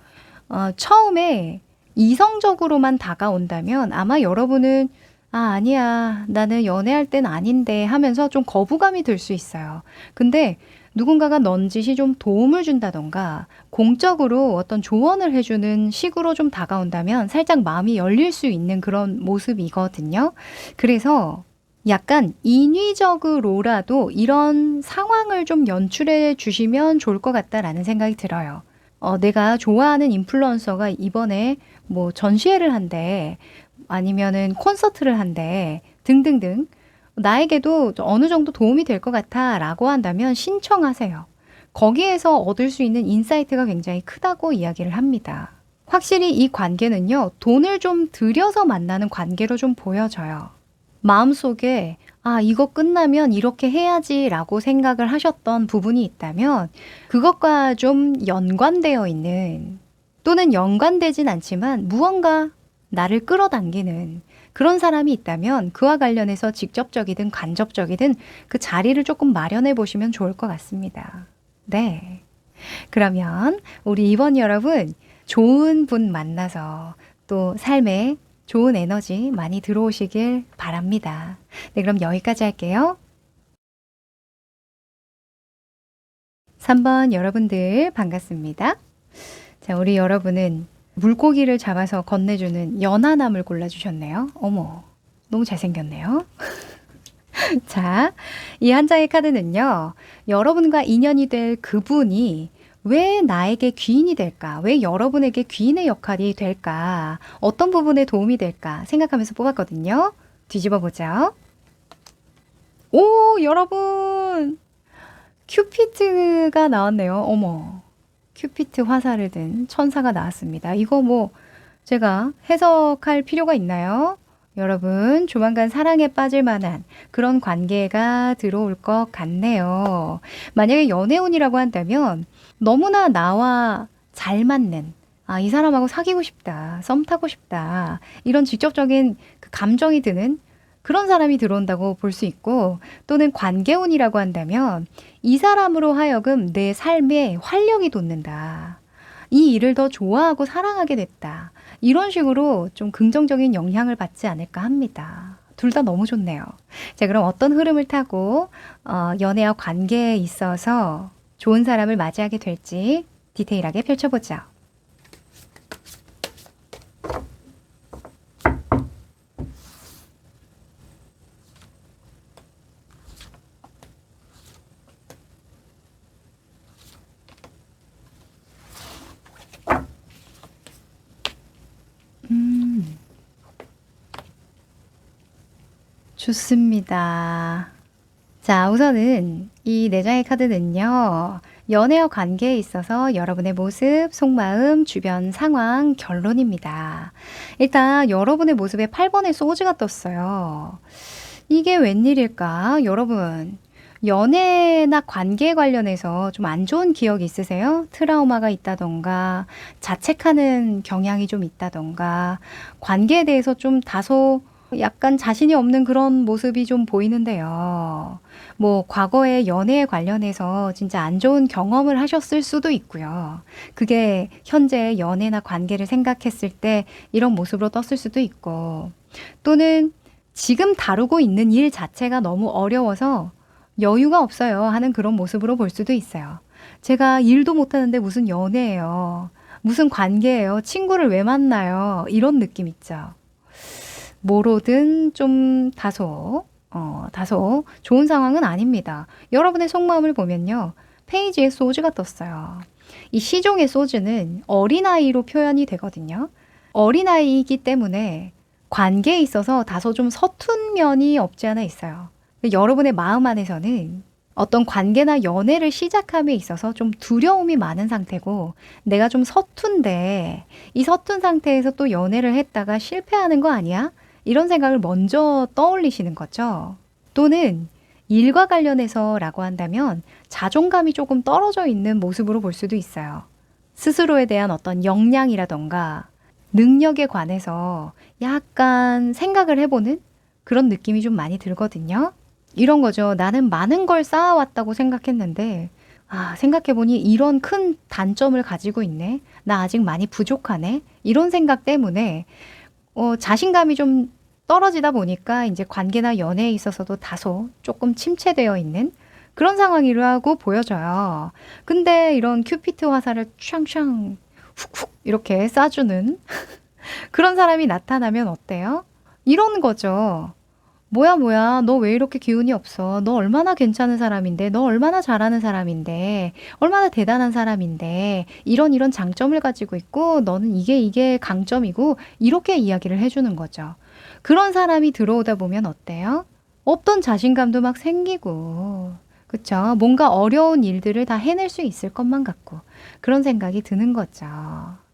처음에 이성적으로만 다가온다면 아마 여러분은 아니야. 나는 연애할 땐 아닌데 하면서 좀 거부감이 들 수 있어요. 근데 누군가가 넌지시 좀 도움을 준다던가 공적으로 어떤 조언을 해주는 식으로 좀 다가온다면 살짝 마음이 열릴 수 있는 그런 모습이거든요. 그래서 약간 인위적으로라도 이런 상황을 좀 연출해 주시면 좋을 것 같다라는 생각이 들어요. 내가 좋아하는 인플루언서가 이번에 뭐 전시회를 한대, 아니면은 콘서트를 한대, 등등등. 나에게도 어느 정도 도움이 될 것 같아 라고 한다면 신청하세요. 거기에서 얻을 수 있는 인사이트가 굉장히 크다고 이야기를 합니다. 확실히 이 관계는요, 돈을 좀 들여서 만나는 관계로 좀 보여져요. 마음속에 이거 끝나면 이렇게 해야지 라고 생각을 하셨던 부분이 있다면 그것과 좀 연관되어 있는 또는 연관되진 않지만 무언가 나를 끌어당기는 그런 사람이 있다면 그와 관련해서 직접적이든 간접적이든 그 자리를 조금 마련해 보시면 좋을 것 같습니다. 네. 그러면 우리 이번 여러분 좋은 분 만나서 또 삶에 좋은 에너지 많이 들어오시길 바랍니다. 네, 그럼 여기까지 할게요. 3번 여러분들 반갑습니다. 자, 우리 여러분은 물고기를 잡아서 건네주는 연하남을 골라주셨네요. 어머, 너무 잘생겼네요. 자, 이 한 장의 카드는요, 여러분과 인연이 될 그분이 왜 나에게 귀인이 될까? 왜 여러분에게 귀인의 역할이 될까? 어떤 부분에 도움이 될까? 생각하면서 뽑았거든요. 뒤집어 보죠. 오, 여러분! 큐피트가 나왔네요. 어머. 큐피트 화살을 든 천사가 나왔습니다. 이거 뭐 제가 해석할 필요가 있나요? 여러분, 조만간 사랑에 빠질 만한 그런 관계가 들어올 것 같네요. 만약에 연애운이라고 한다면 너무나 나와 잘 맞는, 이 사람하고 사귀고 싶다, 썸 타고 싶다, 이런 직접적인 그 감정이 드는 그런 사람이 들어온다고 볼 수 있고, 또는 관계운이라고 한다면 이 사람으로 하여금 내 삶에 활력이 돋는다. 이 일을 더 좋아하고 사랑하게 됐다. 이런 식으로 좀 긍정적인 영향을 받지 않을까 합니다. 둘 다 너무 좋네요. 자, 그럼 어떤 흐름을 타고 연애와 관계에 있어서 좋은 사람을 맞이하게 될지 디테일하게 펼쳐보죠. 좋습니다. 자, 우선은 이 네 장의 카드는요, 연애와 관계에 있어서 여러분의 모습, 속마음, 주변 상황, 결론입니다. 일단 여러분의 모습에 8번의 소즈가 떴어요. 이게 웬일일까? 여러분, 연애나 관계에 관련해서 좀 안 좋은 기억이 있으세요? 트라우마가 있다던가, 자책하는 경향이 좀 있다던가, 관계에 대해서 좀 다소 약간 자신이 없는 그런 모습이 좀 보이는데요. 뭐 과거에 연애에 관련해서 진짜 안 좋은 경험을 하셨을 수도 있고요. 그게 현재 연애나 관계를 생각했을 때 이런 모습으로 떴을 수도 있고, 또는 지금 다루고 있는 일 자체가 너무 어려워서 여유가 없어요 하는 그런 모습으로 볼 수도 있어요. 제가 일도 못하는데 무슨 연애예요. 무슨 관계예요. 친구를 왜 만나요. 이런 느낌 있죠. 뭐로든 좀 다소 좋은 상황은 아닙니다. 여러분의 속마음을 보면요. 페이지에 소즈가 떴어요. 이 시종의 소즈는 어린아이로 표현이 되거든요. 어린아이이기 때문에 관계에 있어서 다소 좀 서툰 면이 없지 않아 있어요. 여러분의 마음 안에서는 어떤 관계나 연애를 시작함에 있어서 좀 두려움이 많은 상태고, 내가 좀 서툰데 이 서툰 상태에서 또 연애를 했다가 실패하는 거 아니야? 이런 생각을 먼저 떠올리시는 거죠. 또는 일과 관련해서라고 한다면 자존감이 조금 떨어져 있는 모습으로 볼 수도 있어요. 스스로에 대한 어떤 역량이라던가 능력에 관해서 약간 생각을 해보는 그런 느낌이 좀 많이 들거든요. 이런 거죠. 나는 많은 걸 쌓아왔다고 생각했는데, 생각해보니 이런 큰 단점을 가지고 있네. 나 아직 많이 부족하네. 이런 생각 때문에 자신감이 좀 떨어지다 보니까 이제 관계나 연애에 있어서도 다소 조금 침체되어 있는 그런 상황이라고 보여져요. 근데 이런 큐피트 화살을 샹샹 훅훅 이렇게 쏴주는 그런 사람이 나타나면 어때요? 이런 거죠. 뭐야, 뭐야, 너 왜 이렇게 기운이 없어? 너 얼마나 괜찮은 사람인데, 너 얼마나 잘하는 사람인데, 얼마나 대단한 사람인데, 이런 장점을 가지고 있고, 너는 이게 강점이고, 이렇게 이야기를 해주는 거죠. 그런 사람이 들어오다 보면 어때요? 없던 자신감도 막 생기고, 그쵸? 뭔가 어려운 일들을 다 해낼 수 있을 것만 같고, 그런 생각이 드는 거죠.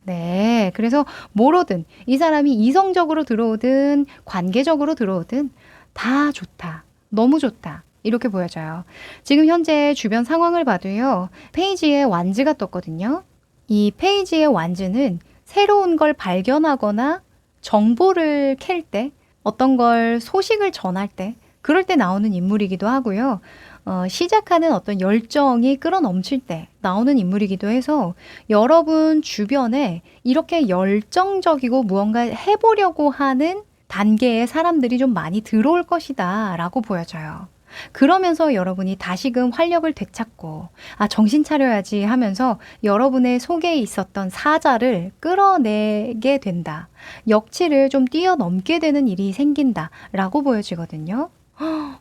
네. 그래서 뭐로든 이 사람이 이성적으로 들어오든 관계적으로 들어오든 다 좋다. 너무 좋다. 이렇게 보여져요. 지금 현재 주변 상황을 봐도요. 페이지에 완즈가 떴거든요. 이 페이지의 완즈는 새로운 걸 발견하거나 정보를 캘 때, 어떤 걸 소식을 전할 때, 그럴 때 나오는 인물이기도 하고요. 시작하는 어떤 열정이 끌어넘칠 때 나오는 인물이기도 해서 여러분 주변에 이렇게 열정적이고 무언가 해보려고 하는 단계의 사람들이 좀 많이 들어올 것이다 라고 보여져요. 그러면서 여러분이 다시금 활력을 되찾고 정신 차려야지 하면서 여러분의 속에 있었던 사자를 끌어내게 된다. 역치를 좀 뛰어넘게 되는 일이 생긴다 라고 보여지거든요.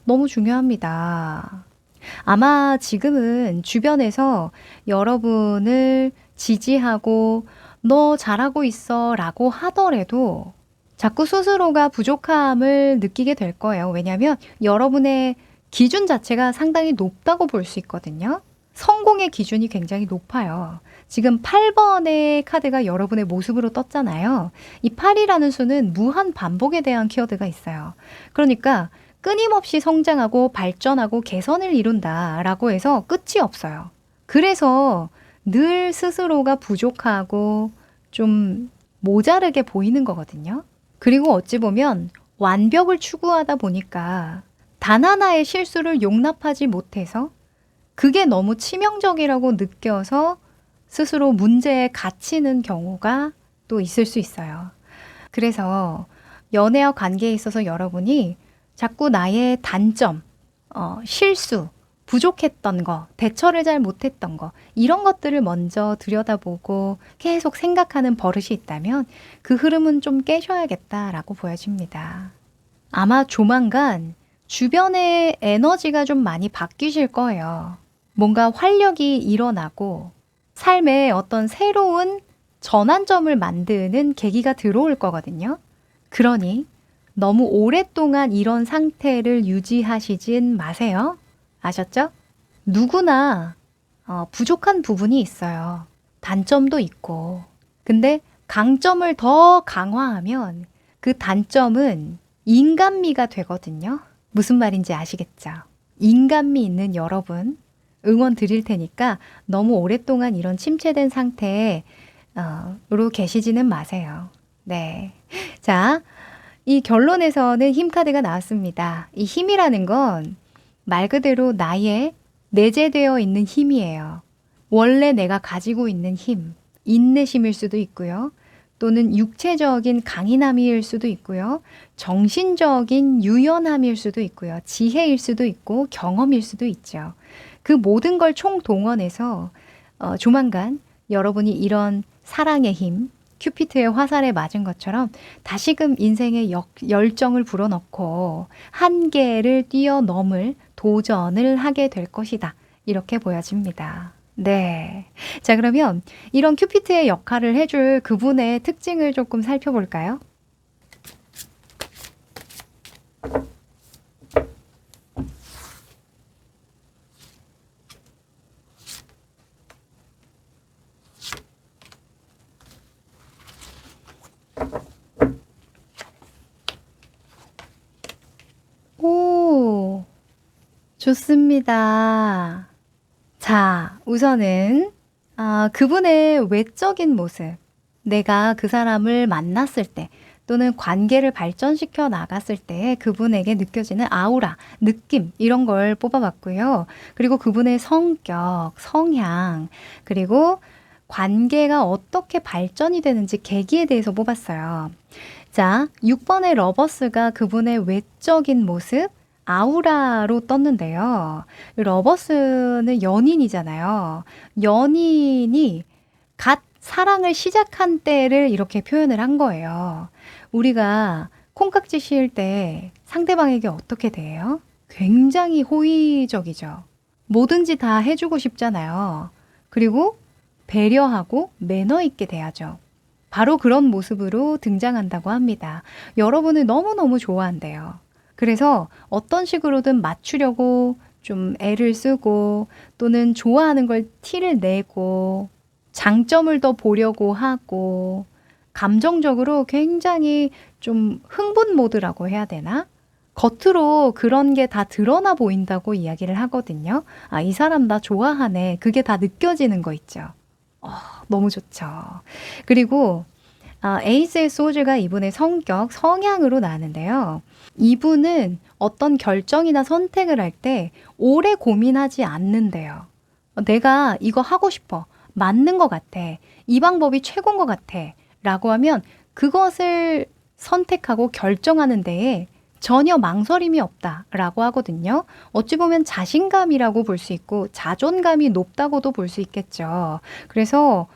너무 중요합니다. 아마 지금은 주변에서 여러분을 지지하고 너 잘하고 있어 라고 하더라도 자꾸 스스로가 부족함을 느끼게 될 거예요. 왜냐하면 여러분의 기준 자체가 상당히 높다고 볼 수 있거든요. 성공의 기준이 굉장히 높아요. 지금 8번의 카드가 여러분의 모습으로 떴잖아요. 이 8이라는 수는 무한 반복에 대한 키워드가 있어요. 그러니까 끊임없이 성장하고 발전하고 개선을 이룬다라고 해서 끝이 없어요. 그래서 늘 스스로가 부족하고 좀 모자르게 보이는 거거든요. 그리고 어찌 보면 완벽을 추구하다 보니까 단 하나의 실수를 용납하지 못해서 그게 너무 치명적이라고 느껴서 스스로 문제에 갇히는 경우가 또 있을 수 있어요. 그래서 연애와 관계에 있어서 여러분이 자꾸 나의 단점, 실수, 부족했던 거, 대처를 잘 못했던 거, 이런 것들을 먼저 들여다보고 계속 생각하는 버릇이 있다면 그 흐름은 좀 깨셔야겠다라고 보여집니다. 아마 조만간 주변의 에너지가 좀 많이 바뀌실 거예요. 뭔가 활력이 일어나고 삶에 어떤 새로운 전환점을 만드는 계기가 들어올 거거든요. 그러니 너무 오랫동안 이런 상태를 유지하시진 마세요. 아셨죠? 누구나 부족한 부분이 있어요. 단점도 있고. 근데 강점을 더 강화하면 그 단점은 인간미가 되거든요. 무슨 말인지 아시겠죠? 인간미 있는 여러분 응원 드릴 테니까 너무 오랫동안 이런 침체된 상태로 계시지는 마세요. 네. 자, 이 결론에서는 힘 카드가 나왔습니다. 이 힘이라는 건 말 그대로 나의 내재되어 있는 힘이에요. 원래 내가 가지고 있는 힘, 인내심일 수도 있고요. 또는 육체적인 강인함일 수도 있고요. 정신적인 유연함일 수도 있고요. 지혜일 수도 있고 경험일 수도 있죠. 그 모든 걸 총동원해서 조만간 여러분이 이런 사랑의 힘, 큐피트의 화살에 맞은 것처럼 다시금 인생의 열정을 불어넣고 한계를 뛰어넘을 도전을 하게 될 것이다. 이렇게 보여집니다. 네. 자, 그러면 이런 큐피트의 역할을 해줄 그분의 특징을 조금 살펴볼까요? 좋습니다. 자, 우선은 그분의 외적인 모습, 내가 그 사람을 만났을 때 또는 관계를 발전시켜 나갔을 때 그분에게 느껴지는 아우라, 느낌 이런 걸 뽑아봤고요. 그리고 그분의 성격, 성향, 그리고 관계가 어떻게 발전이 되는지 계기에 대해서 뽑았어요. 자, 6번의 러버스가 그분의 외적인 모습, 아우라로 떴는데요. 러버스는 연인이잖아요. 연인이 갓 사랑을 시작한 때를 이렇게 표현을 한 거예요. 우리가 콩깍지 씌울 때 상대방에게 어떻게 대해요? 굉장히 호의적이죠. 뭐든지 다 해주고 싶잖아요. 그리고 배려하고 매너 있게 대하죠. 바로 그런 모습으로 등장한다고 합니다. 여러분을 너무너무 좋아한대요. 그래서 어떤 식으로든 맞추려고 좀 애를 쓰고 또는 좋아하는 걸 티를 내고 장점을 더 보려고 하고 감정적으로 굉장히 좀 흥분 모드라고 해야 되나? 겉으로 그런 게 다 드러나 보인다고 이야기를 하거든요. 아, 이 사람 나 좋아하네. 그게 다 느껴지는 거 있죠. 어, 너무 좋죠. 그리고 에이스의 소즈가 이분의 성격, 성향으로 나왔는데요. 이분은 어떤 결정이나 선택을 할 때 오래 고민하지 않는데요. 내가 이거 하고 싶어. 맞는 것 같아. 이 방법이 최고인 것 같아. 라고 하면 그것을 선택하고 결정하는 데에 전혀 망설임이 없다라고 하거든요. 어찌 보면 자신감이라고 볼 수 있고 자존감이 높다고도 볼 수 있겠죠. 그래서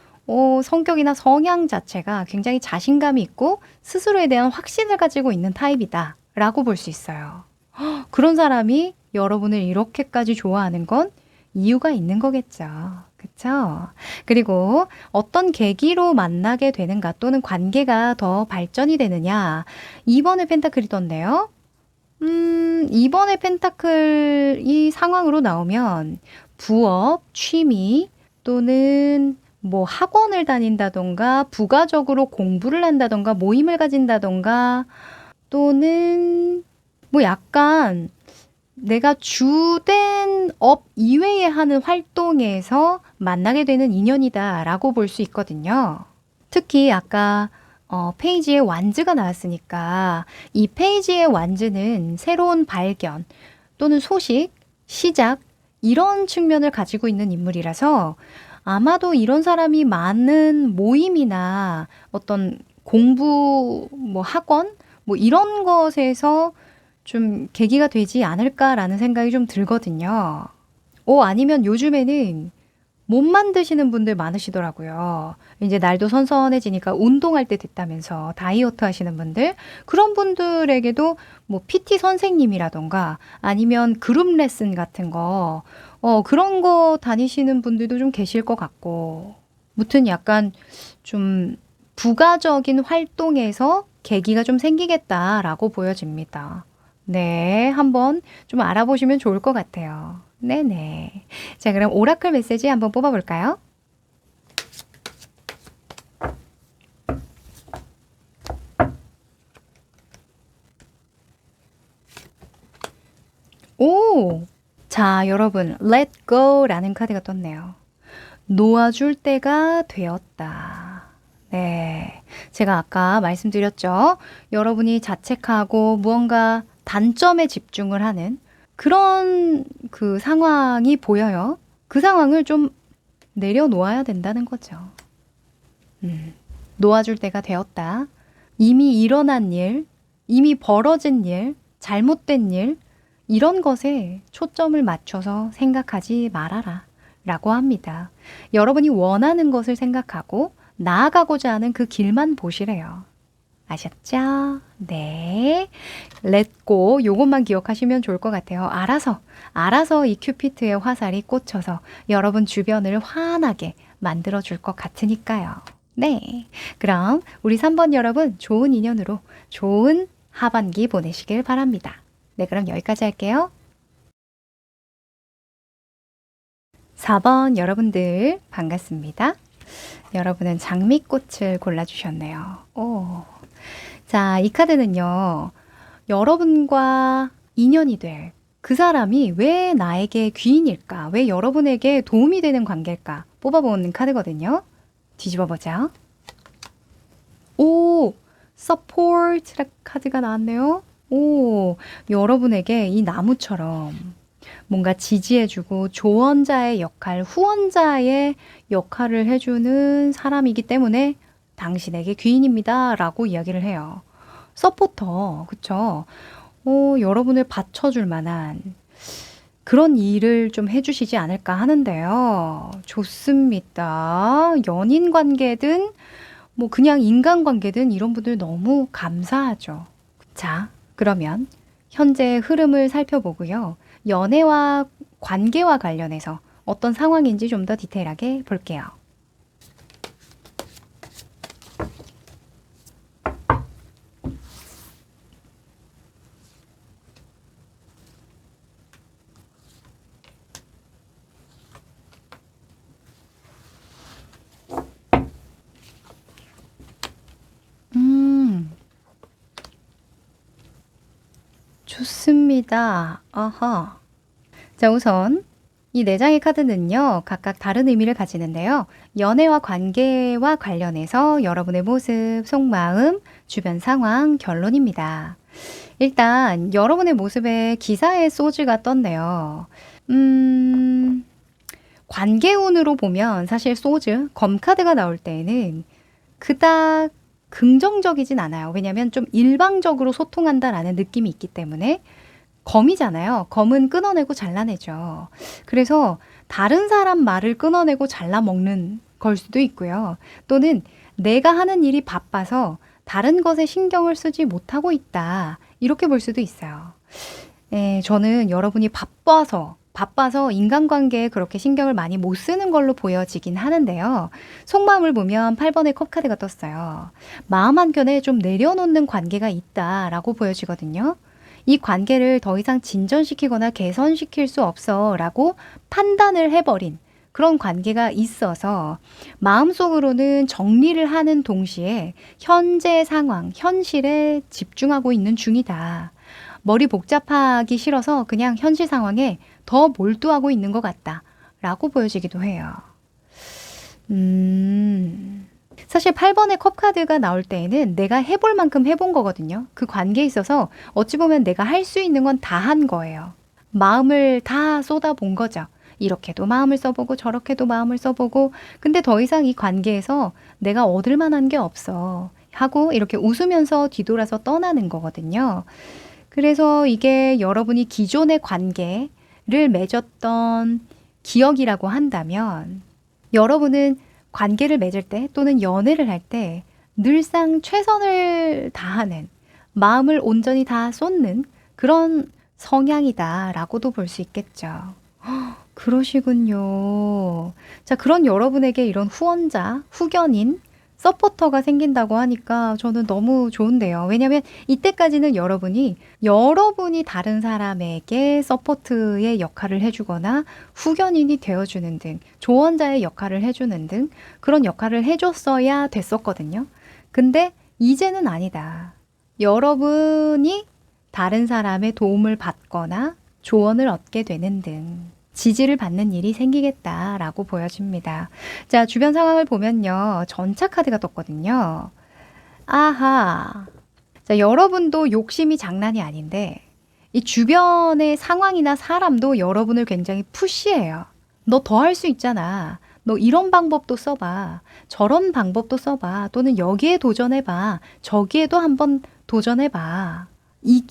성격이나 성향 자체가 굉장히 자신감이 있고 스스로에 대한 확신을 가지고 있는 타입이다 라고 볼 수 있어요. 그런 사람이 여러분을 이렇게까지 좋아하는 건 이유가 있는 거겠죠. 그쵸? 그리고 어떤 계기로 만나게 되는가 또는 관계가 더 발전이 되느냐. 2번의 펜타클이 떴네요. 2번의 펜타클이 상황으로 나오면 부업, 취미 또는 뭐 학원을 다닌다던가 부가적으로 공부를 한다던가 모임을 가진다던가 또는 뭐 약간 내가 주된 업 이외에 하는 활동에서 만나게 되는 인연이다라고 볼 수 있거든요. 특히 아까 페이지에 완즈가 나왔으니까 이 페이지의 완즈는 새로운 발견 또는 소식, 시작 이런 측면을 가지고 있는 인물이라서 아마도 이런 사람이 많은 모임이나 어떤 공부, 뭐 학원, 뭐 이런 것에서 좀 계기가 되지 않을까라는 생각이 좀 들거든요. 아니면 요즘에는 몸 만드시는 분들 많으시더라고요. 이제 날도 선선해지니까 운동할 때 됐다면서 다이어트 하시는 분들, 그런 분들에게도 뭐 PT 선생님이라던가 아니면 그룹 레슨 같은 거, 그런 거 다니시는 분들도 좀 계실 것 같고, 무튼 약간 좀 부가적인 활동에서 계기가 좀 생기겠다라고 보여집니다. 네, 한번 좀 알아보시면 좋을 것 같아요. 네네. 자, 그럼 오라클 메시지 한번 뽑아볼까요? 오! 자, 여러분, Let Go라는 카드가 떴네요. 놓아줄 때가 되었다. 네. 제가 아까 말씀드렸죠. 여러분이 자책하고 무언가 단점에 집중을 하는 그런 그 상황이 보여요. 그 상황을 좀 내려놓아야 된다는 거죠. 놓아줄 때가 되었다. 이미 일어난 일, 이미 벌어진 일, 잘못된 일, 이런 것에 초점을 맞춰서 생각하지 말아라. 라고 합니다. 여러분이 원하는 것을 생각하고 나아가고자 하는 그 길만 보시래요. 아셨죠? 네. 렛고 요것만 기억하시면 좋을 것 같아요. 알아서 이 큐피트의 화살이 꽂혀서 여러분 주변을 환하게 만들어줄 것 같으니까요. 네. 그럼 우리 3번 여러분 좋은 인연으로 좋은 하반기 보내시길 바랍니다. 네, 그럼 여기까지 할게요. 4번 여러분들 반갑습니다. 여러분은 장미꽃을 골라주셨네요. 자, 이 카드는요. 여러분과 인연이 될 그 사람이 왜 나에게 귀인일까? 왜 여러분에게 도움이 되는 관계일까? 뽑아보는 카드거든요. 뒤집어 보자. 오, support 카드가 나왔네요. 오, 여러분에게 이 나무처럼 뭔가 지지해주고 조언자의 역할, 후원자의 역할을 해주는 사람이기 때문에 당신에게 귀인입니다. 라고 이야기를 해요. 서포터, 그쵸? 여러분을 받쳐줄 만한 그런 일을 좀 해주시지 않을까 하는데요. 좋습니다. 연인 관계든 뭐 그냥 인간 관계든 이런 분들 너무 감사하죠. 자, 그러면 현재의 흐름을 살펴보고요. 연애와 관계와 관련해서 어떤 상황인지 좀 더 디테일하게 볼게요. 좋습니다. 아하. 자, 우선 이 네 장의 카드는요, 각각 다른 의미를 가지는데요. 연애와 관계와 관련해서 여러분의 모습, 속마음, 주변 상황, 결론입니다. 일단 여러분의 모습에 기사의 소즈가 떴네요. 관계운으로 보면 사실 소즈, 검카드가 나올 때에는 그닥 긍정적이진 않아요. 왜냐면 좀 일방적으로 소통한다라는 느낌이 있기 때문에 검이잖아요. 검은 끊어내고 잘라내죠. 그래서 다른 사람 말을 끊어내고 잘라먹는 걸 수도 있고요. 또는 내가 하는 일이 바빠서 다른 것에 신경을 쓰지 못하고 있다. 이렇게 볼 수도 있어요. 저는 여러분이 바빠서 인간관계에 그렇게 신경을 많이 못 쓰는 걸로 보여지긴 하는데요. 속마음을 보면 8번의 컵 카드가 떴어요. 마음 한켠에 좀 내려놓는 관계가 있다라고 보여지거든요. 이 관계를 더 이상 진전시키거나 개선시킬 수 없어 라고 판단을 해버린 그런 관계가 있어서 마음속으로는 정리를 하는 동시에 현재 상황, 현실에 집중하고 있는 중이다. 머리 복잡하기 싫어서 그냥 현실 상황에 더 몰두하고 있는 것 같다 라고 보여지기도 해요. 사실 8번의 컵 카드가 나올 때에는 내가 해볼 만큼 해본 거거든요. 그 관계에 있어서 어찌 보면 내가 할 수 있는 건 다 한 거예요. 마음을 다 쏟아본 거죠. 이렇게도 마음을 써보고 저렇게도 마음을 써보고 근데 더 이상 이 관계에서 내가 얻을 만한 게 없어 하고 이렇게 웃으면서 뒤돌아서 떠나는 거거든요. 그래서 이게 여러분이 기존의 관계를 맺었던 기억이라고 한다면 여러분은 관계를 맺을 때 또는 연애를 할 때 늘상 최선을 다하는 마음을 온전히 다 쏟는 그런 성향이다라고도 볼 수 있겠죠. 그러시군요. 자, 그런 여러분에게 이런 후원자, 후견인, 서포터가 생긴다고 하니까 저는 너무 좋은데요. 왜냐면 이때까지는 여러분이 다른 사람에게 서포트의 역할을 해주거나 후견인이 되어주는 등 조언자의 역할을 해주는 등 그런 역할을 해줬어야 됐었거든요. 근데 이제는 아니다. 여러분이 다른 사람의 도움을 받거나 조언을 얻게 되는 등 지지를 받는 일이 생기겠다라고 보여집니다. 자, 주변 상황을 보면요. 전차 카드가 떴거든요. 아하. 자, 여러분도 욕심이 장난이 아닌데 이 주변의 상황이나 사람도 여러분을 굉장히 푸시해요. 너 더 할 수 있잖아. 너 이런 방법도 써봐. 저런 방법도 써봐. 또는 여기에 도전해봐. 저기에도 한번 도전해봐.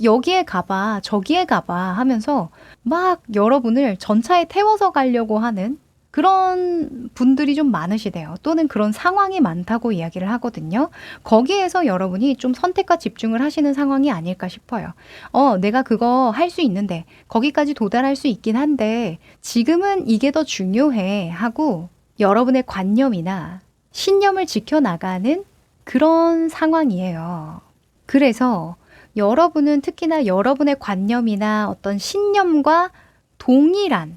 여기에 가봐, 저기에 가봐 하면서 막 여러분을 전차에 태워서 가려고 하는 그런 분들이 좀 많으시대요. 또는 그런 상황이 많다고 이야기를 하거든요. 거기에서 여러분이 좀 선택과 집중을 하시는 상황이 아닐까 싶어요. 내가 그거 할 수 있는데, 거기까지 도달할 수 있긴 한데, 지금은 이게 더 중요해 하고 여러분의 관념이나 신념을 지켜나가는 그런 상황이에요. 그래서 여러분은 특히나 여러분의 관념이나 어떤 신념과 동일한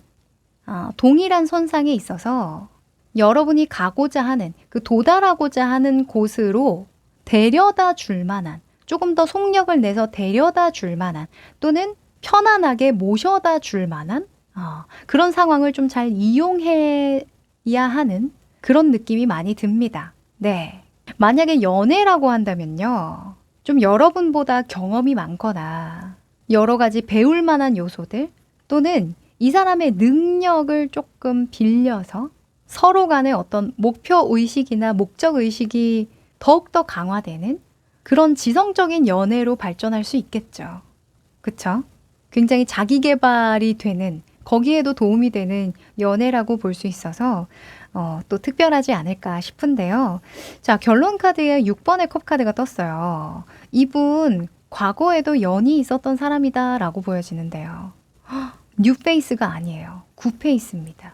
선상에 있어서 여러분이 가고자 하는 도달하고자 하는 곳으로 데려다 줄 만한 조금 더 속력을 내서 데려다 줄 만한 또는 편안하게 모셔다 줄 만한 그런 상황을 좀 잘 이용해야 하는 그런 느낌이 많이 듭니다. 네. 만약에 연애라고 한다면요. 좀 여러분보다 경험이 많거나 여러 가지 배울 만한 요소들 또는 이 사람의 능력을 조금 빌려서 서로 간의 어떤 목표 의식이나 목적 의식이 더욱더 강화되는 그런 지성적인 연애로 발전할 수 있겠죠. 그쵸? 굉장히 자기 개발이 되는 거기에도 도움이 되는 연애라고 볼 수 있어서 또 특별하지 않을까 싶은데요. 자, 결론 카드에 6번의 컵 카드가 떴어요. 이분 과거에도 연이 있었던 사람이다 라고 보여지는데요. 뉴페이스가 아니에요. 구페이스입니다.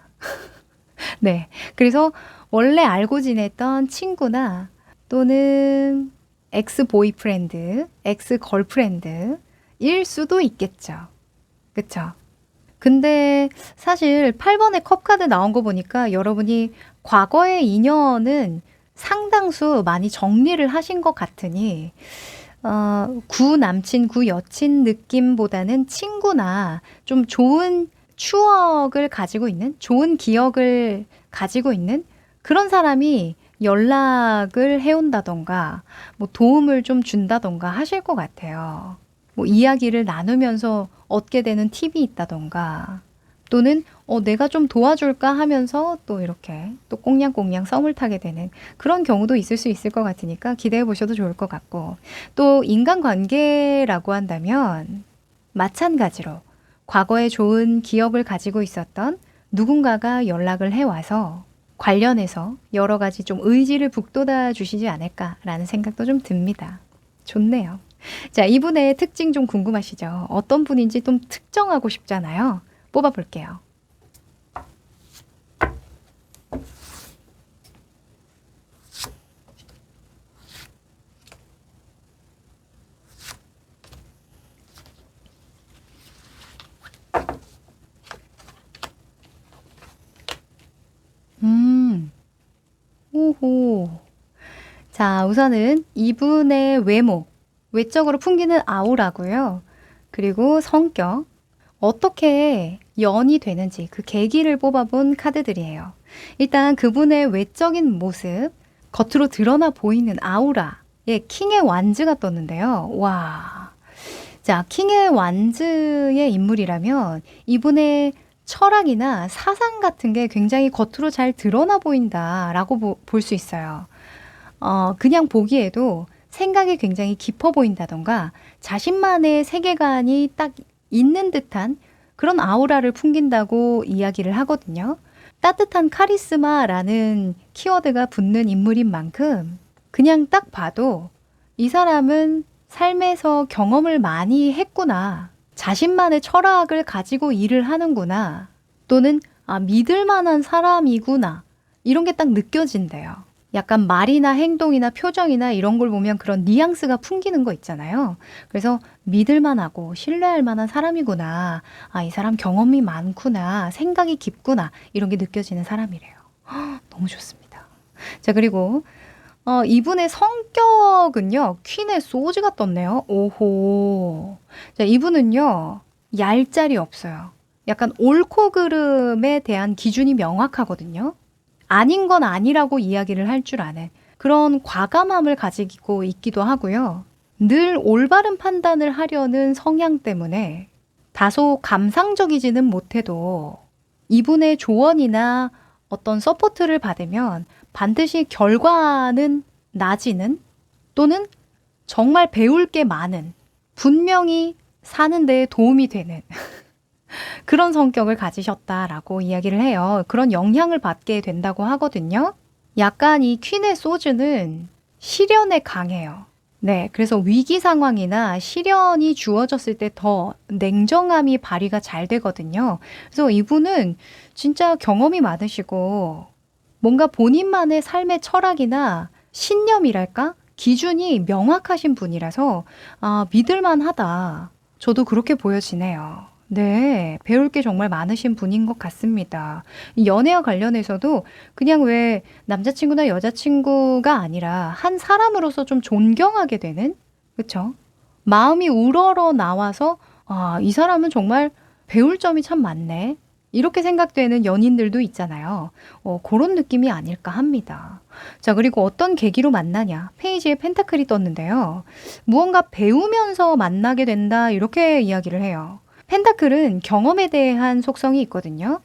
네. 그래서 원래 알고 지냈던 친구나 또는 엑스 보이프렌드, 엑스 걸프렌드 일 수도 있겠죠. 그쵸? 근데 사실 8번의 컵 카드 나온 거 보니까 여러분이 과거의 인연은 상당수 많이 정리를 하신 것 같으니 구 남친, 구 여친 느낌보다는 친구나 좀 좋은 추억을 가지고 있는, 좋은 기억을 가지고 있는 그런 사람이 연락을 해온다던가 뭐 도움을 좀 준다던가 하실 것 같아요. 뭐 이야기를 나누면서 얻게 되는 팁이 있다던가 또는 내가 좀 도와줄까 하면서 또 이렇게 또 꽁냥꽁냥 썸을 타게 되는 그런 경우도 있을 수 있을 것 같으니까 기대해 보셔도 좋을 것 같고, 또 인간관계라고 한다면 마찬가지로 과거에 좋은 기억을 가지고 있었던 누군가가 연락을 해와서 관련해서 여러 가지 좀 의지를 북돋아 주시지 않을까라는 생각도 좀 듭니다. 좋네요. 자, 이분의 특징 좀 궁금하시죠? 어떤 분인지 좀 특정하고 싶잖아요. 뽑아볼게요. 오호. 자, 우선은 이분의 외모, 외적으로 풍기는 아우라고요. 그리고 성격, 어떻게 연이 되는지 그 계기를 뽑아본 카드들이에요. 일단 그분의 외적인 모습, 겉으로 드러나 보이는 아우라에 킹의 완즈가 떴는데요. 와. 자, 킹의 완즈의 인물이라면 이분의 철학이나 사상 같은 게 굉장히 겉으로 잘 드러나 보인다라고 볼 수 있어요. 그냥 보기에도 생각이 굉장히 깊어 보인다던가 자신만의 세계관이 딱 있는 듯한 그런 아우라를 풍긴다고 이야기를 하거든요. 따뜻한 카리스마라는 키워드가 붙는 인물인 만큼 그냥 딱 봐도 이 사람은 삶에서 경험을 많이 했구나. 자신만의 철학을 가지고 일을 하는구나. 또는 믿을 만한 사람이구나. 이런 게 딱 느껴진대요. 약간 말이나 행동이나 표정이나 이런 걸 보면 그런 뉘앙스가 풍기는 거 있잖아요. 그래서 믿을만하고 신뢰할 만한 사람이구나. 이 사람 경험이 많구나. 생각이 깊구나. 이런 게 느껴지는 사람이래요. 너무 좋습니다. 자, 그리고 이분의 성격은요. 퀸의 소즈가 떴네요. 오호. 자, 이분은요. 얄짤이 없어요. 약간 옳고 그름에 대한 기준이 명확하거든요. 아닌 건 아니라고 이야기를 할 줄 아는 그런 과감함을 가지고 있기도 하고요. 늘 올바른 판단을 하려는 성향 때문에 다소 감상적이지는 못해도 이분의 조언이나 어떤 서포트를 받으면 반드시 결과는 나지는 또는 정말 배울 게 많은, 분명히 사는 데 도움이 되는 그런 성격을 가지셨다라고 이야기를 해요. 그런 영향을 받게 된다고 하거든요. 약간 이 퀸의 소즈는 시련에 강해요. 네, 그래서 위기 상황이나 시련이 주어졌을 때 더 냉정함이 발휘가 잘 되거든요. 그래서 이분은 진짜 경험이 많으시고 뭔가 본인만의 삶의 철학이나 신념이랄까? 기준이 명확하신 분이라서 믿을만하다. 저도 그렇게 보여지네요. 네, 배울 게 정말 많으신 분인 것 같습니다. 이 연애와 관련해서도 그냥 왜 남자친구나 여자친구가 아니라 한 사람으로서 좀 존경하게 되는, 그쵸? 마음이 우러러 나와서 아, 이 사람은 정말 배울 점이 참 많네. 이렇게 생각되는 연인들도 있잖아요. 그런 느낌이 아닐까 합니다. 자, 그리고 어떤 계기로 만나냐? 페이지에 펜타클이 떴는데요. 무언가 배우면서 만나게 된다, 이렇게 이야기를 해요. 펜타클은 경험에 대한 속성이 있거든요.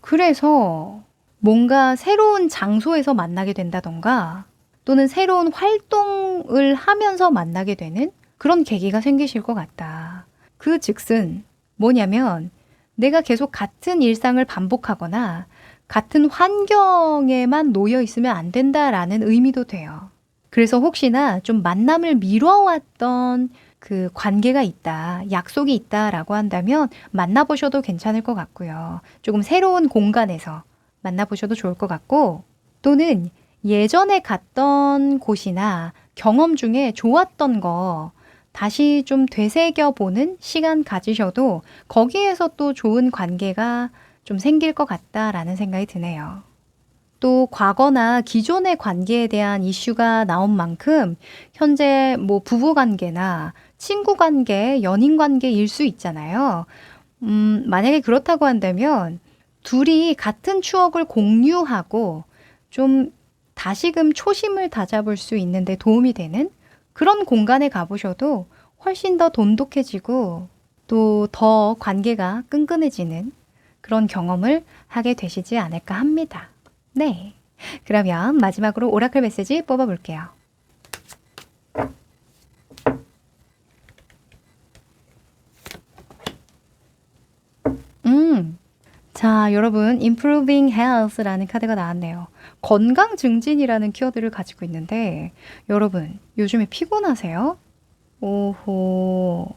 그래서 뭔가 새로운 장소에서 만나게 된다던가 또는 새로운 활동을 하면서 만나게 되는 그런 계기가 생기실 것 같다. 그 즉슨 뭐냐면 내가 계속 같은 일상을 반복하거나 같은 환경에만 놓여 있으면 안 된다라는 의미도 돼요. 그래서 혹시나 좀 만남을 미뤄왔던 그 관계가 있다, 약속이 있다라고 한다면 만나보셔도 괜찮을 것 같고요. 조금 새로운 공간에서 만나보셔도 좋을 것 같고, 또는 예전에 갔던 곳이나 경험 중에 좋았던 거 다시 좀 되새겨보는 시간 가지셔도 거기에서 또 좋은 관계가 좀 생길 것 같다라는 생각이 드네요. 또 과거나 기존의 관계에 대한 이슈가 나온 만큼 현재 뭐 부부 관계나 친구 관계, 연인 관계일 수 있잖아요. 만약에 그렇다고 한다면 둘이 같은 추억을 공유하고 좀 다시금 초심을 다잡을 수 있는데 도움이 되는 그런 공간에 가보셔도 훨씬 더 돈독해지고 또 더 관계가 끈끈해지는 그런 경험을 하게 되시지 않을까 합니다. 네. 그러면 마지막으로 오라클 메시지 뽑아볼게요. 자, 여러분, Improving Health라는 카드가 나왔네요. 건강 증진이라는 키워드를 가지고 있는데, 여러분, 요즘에 피곤하세요? 오호.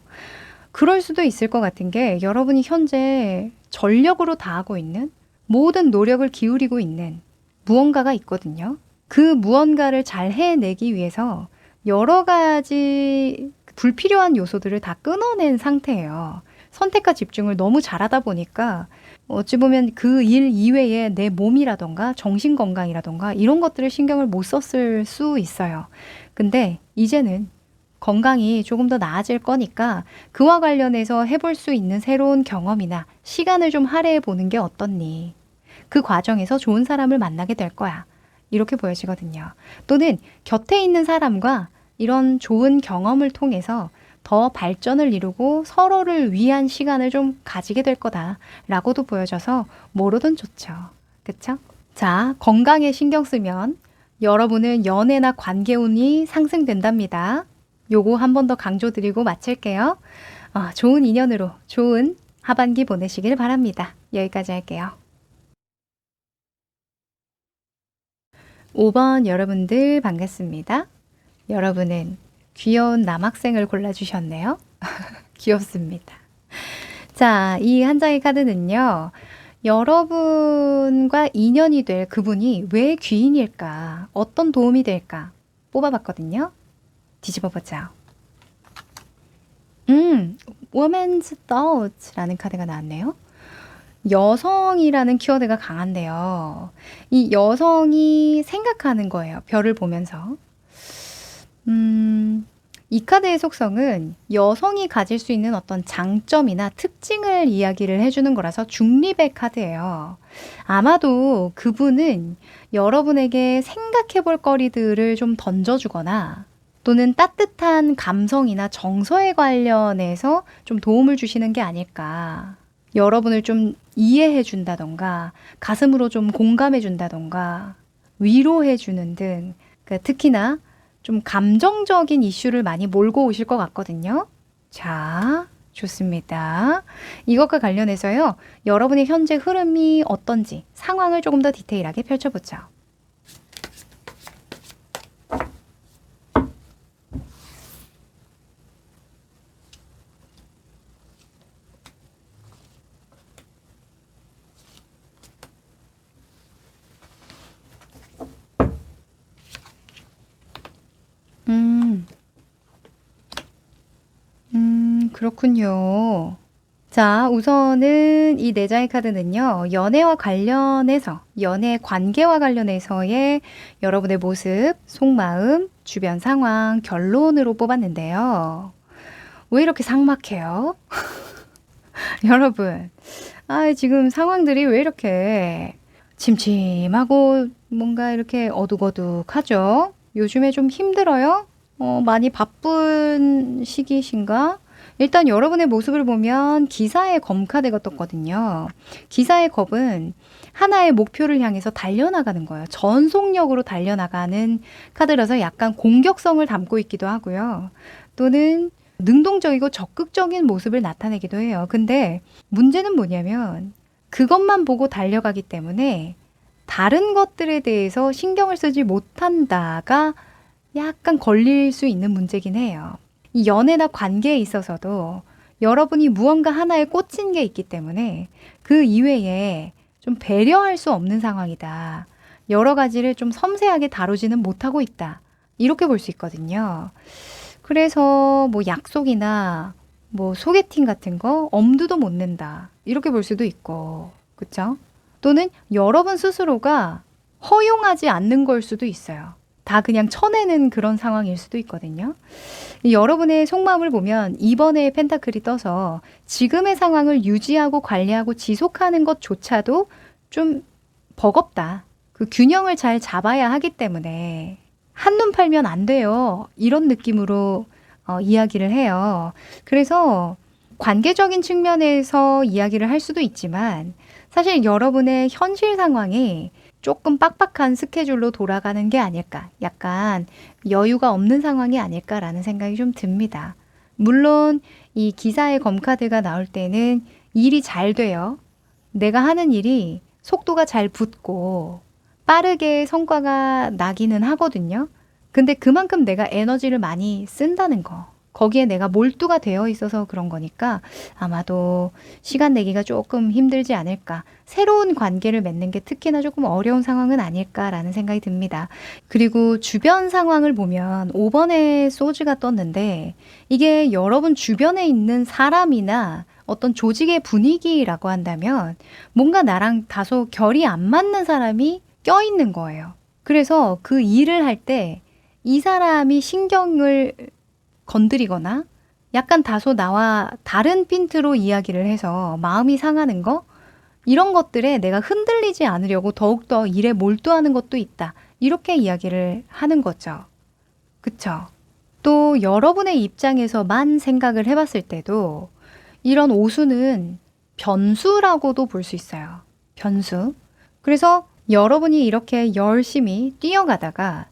그럴 수도 있을 것 같은 게, 여러분이 현재 전력으로 다하고 있는 모든 노력을 기울이고 있는 무언가가 있거든요. 그 무언가를 잘 해내기 위해서 여러 가지 불필요한 요소들을 다 끊어낸 상태예요. 선택과 집중을 너무 잘하다 보니까 어찌 보면 그 일 이외에 내 몸이라던가 정신 건강이라던가 이런 것들을 신경을 못 썼을 수 있어요. 근데 이제는 건강이 조금 더 나아질 거니까 그와 관련해서 해볼 수 있는 새로운 경험이나 시간을 좀 할애해 보는 게 어떻니? 그 과정에서 좋은 사람을 만나게 될 거야. 이렇게 보여지거든요. 또는 곁에 있는 사람과 이런 좋은 경험을 통해서 더 발전을 이루고 서로를 위한 시간을 좀 가지게 될 거다라고도 보여져서 뭐로든 좋죠. 그쵸? 자, 건강에 신경 쓰면 여러분은 연애나 관계 운이 상승된답니다. 요거 한 번 더 강조드리고 마칠게요. 좋은 인연으로 좋은 하반기 보내시길 바랍니다. 여기까지 할게요. 5번 여러분들 반갑습니다. 여러분은 귀여운 남학생을 골라주셨네요. 귀엽습니다. 자, 이 한 장의 카드는요. 여러분과 인연이 될 그분이 왜 귀인일까? 어떤 도움이 될까? 뽑아봤거든요. 뒤집어보자. Woman's Thoughts라는 카드가 나왔네요. 여성이라는 키워드가 강한데요. 이 여성이 생각하는 거예요. 별을 보면서. 이 카드의 속성은 여성이 가질 수 있는 어떤 장점이나 특징을 이야기를 해주는 거라서 중립의 카드예요. 아마도 그분은 여러분에게 생각해 볼 거리들을 좀 던져주거나 또는 따뜻한 감성이나 정서에 관련해서 좀 도움을 주시는 게 아닐까. 여러분을 좀 이해해 준다던가 가슴으로 좀 공감해 준다던가 위로해 주는 등 특히나 좀 감정적인 이슈를 많이 몰고 오실 것 같거든요. 자, 좋습니다. 이것과 관련해서요. 여러분의 현재 흐름이 어떤지 상황을 조금 더 디테일하게 펼쳐보죠. 그렇군요. 자, 우선은 이 네 장의 카드는요, 연애와 관련해서, 연애 관계와 관련해서의 여러분의 모습, 속마음, 주변 상황, 결론으로 뽑았는데요. 왜 이렇게 삭막해요? 여러분, 지금 상황들이 왜 이렇게 침침하고 뭔가 이렇게 어둑어둑하죠? 요즘에 좀 힘들어요? 많이 바쁜 시기신가? 일단 여러분의 모습을 보면 기사의 검 카드가 떴거든요. 기사의 검은 하나의 목표를 향해서 달려나가는 거예요. 전속력으로 달려나가는 카드라서 약간 공격성을 담고 있기도 하고요. 또는 능동적이고 적극적인 모습을 나타내기도 해요. 근데 문제는 뭐냐면 그것만 보고 달려가기 때문에 다른 것들에 대해서 신경을 쓰지 못한다가 약간 걸릴 수 있는 문제긴 해요. 이 연애나 관계에 있어서도 여러분이 무언가 하나에 꽂힌 게 있기 때문에 그 이외에 좀 배려할 수 없는 상황이다. 여러 가지를 좀 섬세하게 다루지는 못하고 있다. 이렇게 볼 수 있거든요. 그래서 뭐 약속이나 뭐 소개팅 같은 거 엄두도 못 낸다. 이렇게 볼 수도 있고, 그쵸? 또는 여러분 스스로가 허용하지 않는 걸 수도 있어요. 다 그냥 쳐내는 그런 상황일 수도 있거든요. 여러분의 속마음을 보면 이번에 펜타클이 떠서 지금의 상황을 유지하고 관리하고 지속하는 것조차도 좀 버겁다. 그 균형을 잘 잡아야 하기 때문에 한눈 팔면 안 돼요. 이런 느낌으로 이야기를 해요. 그래서 관계적인 측면에서 이야기를 할 수도 있지만 사실 여러분의 현실 상황이 조금 빡빡한 스케줄로 돌아가는 게 아닐까. 약간 여유가 없는 상황이 아닐까라는 생각이 좀 듭니다. 물론 이 기사의 검카드가 나올 때는 일이 잘 돼요. 내가 하는 일이 속도가 잘 붙고 빠르게 성과가 나기는 하거든요. 근데 그만큼 내가 에너지를 많이 쓴다는 거. 거기에 내가 몰두가 되어 있어서 그런 거니까 아마도 시간 내기가 조금 힘들지 않을까. 새로운 관계를 맺는 게 특히나 조금 어려운 상황은 아닐까라는 생각이 듭니다. 그리고 주변 상황을 보면 5번의 소즈가 떴는데 이게 여러분 주변에 있는 사람이나 어떤 조직의 분위기라고 한다면 뭔가 나랑 다소 결이 안 맞는 사람이 껴있는 거예요. 그래서 그 일을 할 때 이 사람이 신경을 건드리거나 약간 다소 나와 다른 핀트로 이야기를 해서 마음이 상하는 거? 이런 것들에 내가 흔들리지 않으려고 더욱더 일에 몰두하는 것도 있다. 이렇게 이야기를 하는 거죠. 그쵸? 또 여러분의 입장에서만 생각을 해봤을 때도 이런 오수는 변수라고도 볼 수 있어요. 변수. 그래서 여러분이 이렇게 열심히 뛰어가다가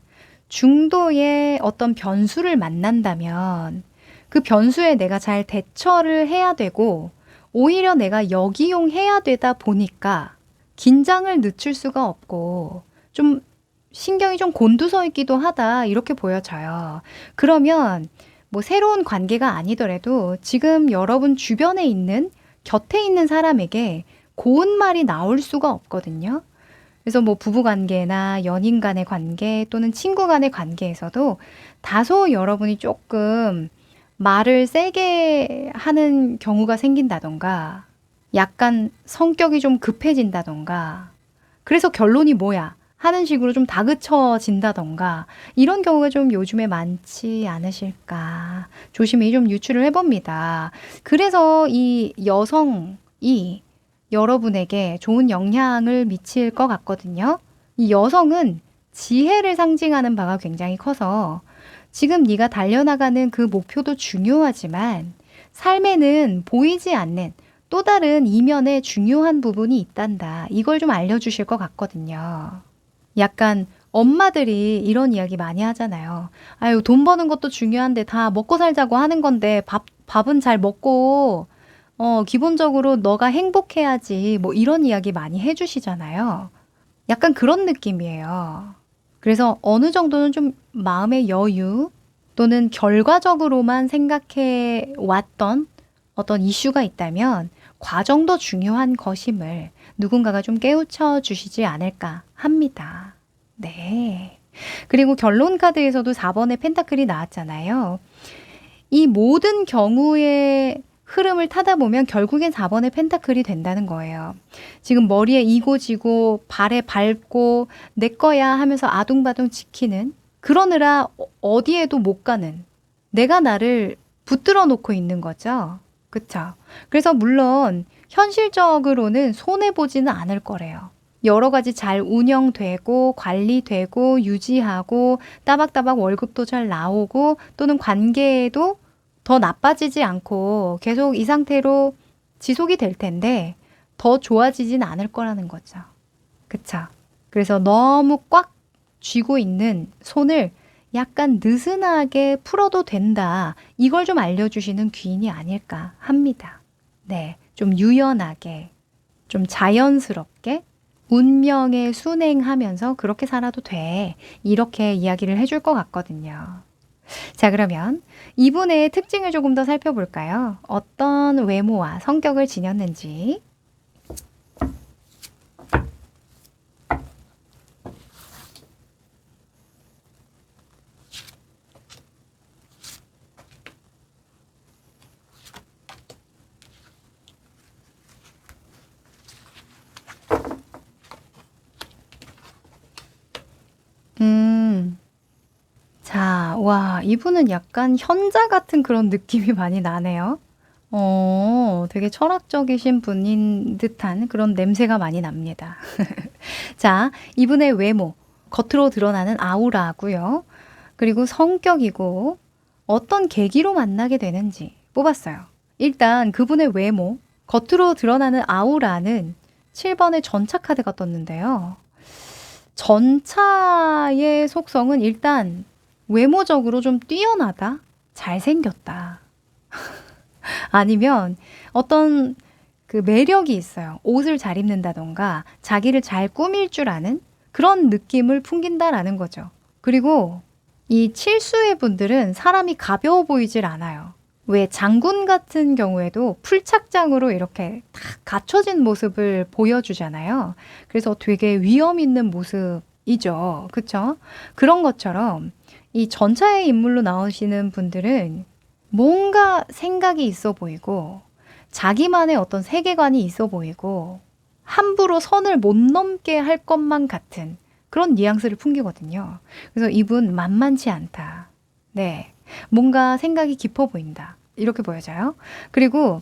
중도의 어떤 변수를 만난다면 그 변수에 내가 잘 대처를 해야 되고 오히려 내가 역이용해야 되다 보니까 긴장을 늦출 수가 없고 좀 신경이 좀 곤두서 있기도 하다 이렇게 보여져요. 그러면 뭐 새로운 관계가 아니더라도 지금 여러분 주변에 있는 곁에 있는 사람에게 고운 말이 나올 수가 없거든요. 그래서 뭐 부부 관계나 연인 간의 관계 또는 친구 간의 관계에서도 다소 여러분이 조금 말을 세게 하는 경우가 생긴다던가 약간 성격이 좀 급해진다던가 그래서 결론이 뭐야 하는 식으로 좀 다그쳐진다던가 이런 경우가 좀 요즘에 많지 않으실까 조심히 좀 유추를 해봅니다. 그래서 이 여성이 여러분에게 좋은 영향을 미칠 것 같거든요. 이 여성은 지혜를 상징하는 바가 굉장히 커서 지금 네가 달려나가는 그 목표도 중요하지만 삶에는 보이지 않는 또 다른 이면에 중요한 부분이 있단다. 이걸 좀 알려주실 것 같거든요. 약간 엄마들이 이런 이야기 많이 하잖아요. 아유, 돈 버는 것도 중요한데 다 먹고 살자고 하는 건데 밥은 잘 먹고 기본적으로 너가 행복해야지 뭐 이런 이야기 많이 해주시잖아요. 약간 그런 느낌이에요. 그래서 어느 정도는 좀 마음의 여유 또는 결과적으로만 생각해 왔던 어떤 이슈가 있다면 과정도 중요한 것임을 누군가가 좀 깨우쳐 주시지 않을까 합니다. 네. 그리고 결론 카드에서도 4번의 펜타클이 나왔잖아요. 이 모든 경우에 흐름을 타다 보면 결국엔 4번의 펜타클이 된다는 거예요. 지금 머리에 이고 지고 발에 밟고 내 거야 하면서 아둥바둥 지키는 그러느라 어디에도 못 가는 내가 나를 붙들어 놓고 있는 거죠. 그쵸? 그래서 물론 현실적으로는 손해보지는 않을 거래요. 여러 가지 잘 운영되고 관리되고 유지하고 따박따박 월급도 잘 나오고 또는 관계도 더 나빠지지 않고 계속 이 상태로 지속이 될 텐데 더 좋아지진 않을 거라는 거죠. 그쵸? 그래서 너무 꽉 쥐고 있는 손을 약간 느슨하게 풀어도 된다. 이걸 좀 알려주시는 귀인이 아닐까 합니다. 네, 좀 유연하게, 좀 자연스럽게 운명에 순행하면서 그렇게 살아도 돼. 이렇게 이야기를 해줄 것 같거든요. 자, 그러면 이분의 특징을 조금 더 살펴볼까요? 어떤 외모와 성격을 지녔는지. 자, 와, 이분은 약간 현자 같은 그런 느낌이 많이 나네요. 되게 철학적이신 분인 듯한 그런 냄새가 많이 납니다. 자, 이분의 외모, 겉으로 드러나는 아우라고요. 그리고 성격이고 어떤 계기로 만나게 되는지 뽑았어요. 일단 그분의 외모, 겉으로 드러나는 아우라는 7번의 전차 카드가 떴는데요. 전차의 속성은 일단 외모적으로 좀 뛰어나다, 잘생겼다. 아니면 어떤 그 매력이 있어요. 옷을 잘 입는다던가 자기를 잘 꾸밀 줄 아는 그런 느낌을 풍긴다라는 거죠. 그리고 이 칠수의 분들은 사람이 가벼워 보이질 않아요. 왜 장군 같은 경우에도 풀착장으로 이렇게 딱 갖춰진 모습을 보여주잖아요. 그래서 되게 위험 있는 모습이죠. 그쵸? 그런 것처럼 이 전차의 인물로 나오시는 분들은 뭔가 생각이 있어 보이고 자기만의 어떤 세계관이 있어 보이고 함부로 선을 못 넘게 할 것만 같은 그런 뉘앙스를 풍기거든요. 그래서 이분 만만치 않다. 네. 뭔가 생각이 깊어 보인다. 이렇게 보여져요. 그리고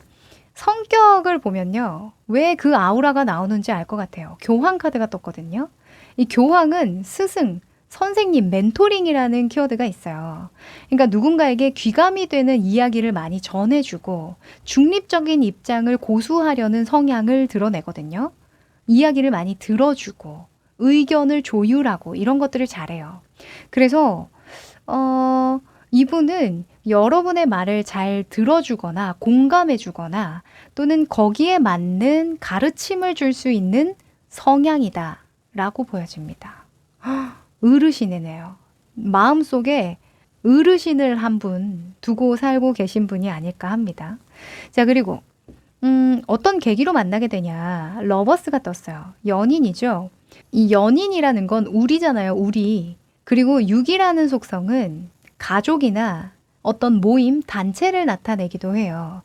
성격을 보면요. 왜 그 아우라가 나오는지 알 것 같아요. 교황 카드가 떴거든요. 이 교황은 스승, 선생님, 멘토링이라는 키워드가 있어요. 그러니까 누군가에게 귀감이 되는 이야기를 많이 전해주고 중립적인 입장을 고수하려는 성향을 드러내거든요. 이야기를 많이 들어주고 의견을 조율하고 이런 것들을 잘해요. 그래서 이분은 여러분의 말을 잘 들어주거나 공감해주거나 또는 거기에 맞는 가르침을 줄 수 있는 성향이다 라고 보여집니다. 어르신이네요. 마음속에 어르신을 한 분 두고 살고 계신 분이 아닐까 합니다. 자, 그리고 어떤 계기로 만나게 되냐. 러버스가 떴어요. 연인이죠. 이 연인이라는 건 우리잖아요. 우리. 그리고 6이라는 속성은 가족이나 어떤 모임, 단체를 나타내기도 해요.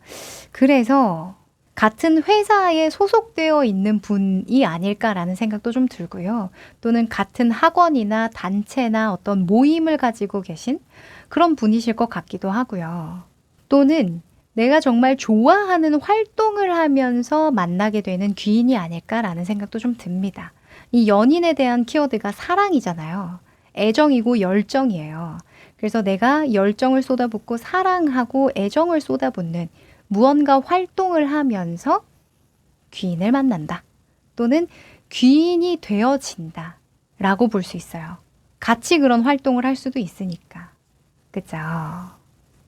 그래서 같은 회사에 소속되어 있는 분이 아닐까라는 생각도 좀 들고요. 또는 같은 학원이나 단체나 어떤 모임을 가지고 계신 그런 분이실 것 같기도 하고요. 또는 내가 정말 좋아하는 활동을 하면서 만나게 되는 귀인이 아닐까라는 생각도 좀 듭니다. 이 연인에 대한 키워드가 사랑이잖아요. 애정이고 열정이에요. 그래서 내가 열정을 쏟아붓고 사랑하고 애정을 쏟아붓는 무언가 활동을 하면서 귀인을 만난다. 또는 귀인이 되어진다. 라고 볼 수 있어요. 같이 그런 활동을 할 수도 있으니까. 그죠?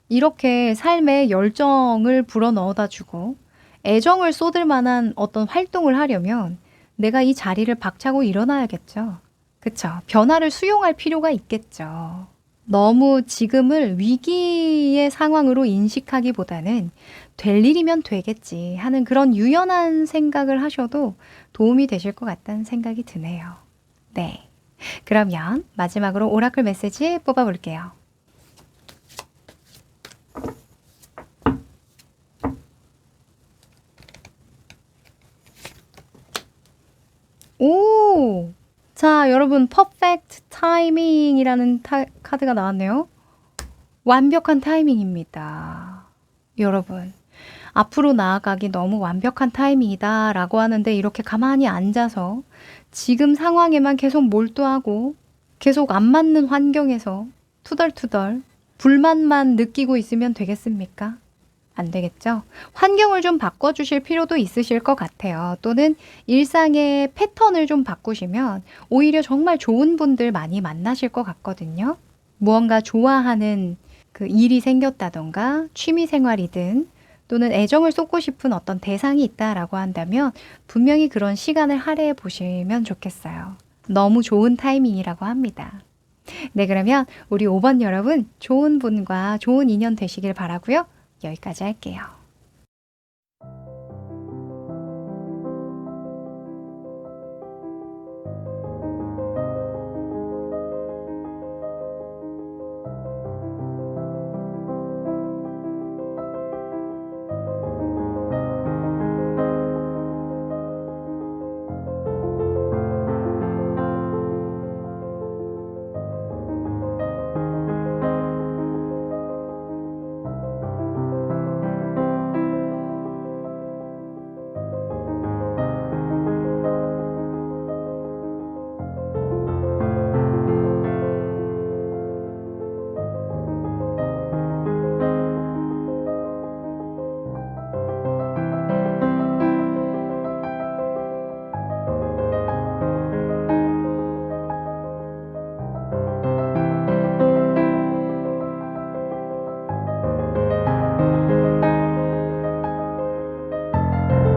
이렇게 삶에 열정을 불어넣어다 주고 애정을 쏟을 만한 어떤 활동을 하려면 내가 이 자리를 박차고 일어나야겠죠. 그쵸? 변화를 수용할 필요가 있겠죠. 너무 지금을 위기의 상황으로 인식하기보다는 될 일이면 되겠지 하는 그런 유연한 생각을 하셔도 도움이 되실 것 같다는 생각이 드네요. 네. 그러면 마지막으로 오라클 메시지 뽑아볼게요. 오! 자, 여러분, 퍼펙트 타이밍이라는 카드가 나왔네요. 완벽한 타이밍입니다. 여러분, 앞으로 나아가기 너무 완벽한 타이밍이다 라고 하는데 이렇게 가만히 앉아서 지금 상황에만 계속 몰두하고 계속 안 맞는 환경에서 투덜투덜 불만만 느끼고 있으면 되겠습니까? 안 되겠죠? 환경을 좀 바꿔주실 필요도 있으실 것 같아요. 또는 일상의 패턴을 좀 바꾸시면 오히려 정말 좋은 분들 많이 만나실 것 같거든요. 무언가 좋아하는 그 일이 생겼다던가 취미 생활이든 또는 애정을 쏟고 싶은 어떤 대상이 있다라고 한다면 분명히 그런 시간을 할애해 보시면 좋겠어요. 너무 좋은 타이밍이라고 합니다. 네, 그러면 우리 5번 여러분 좋은 분과 좋은 인연 되시길 바라고요. 여기까지 할게요.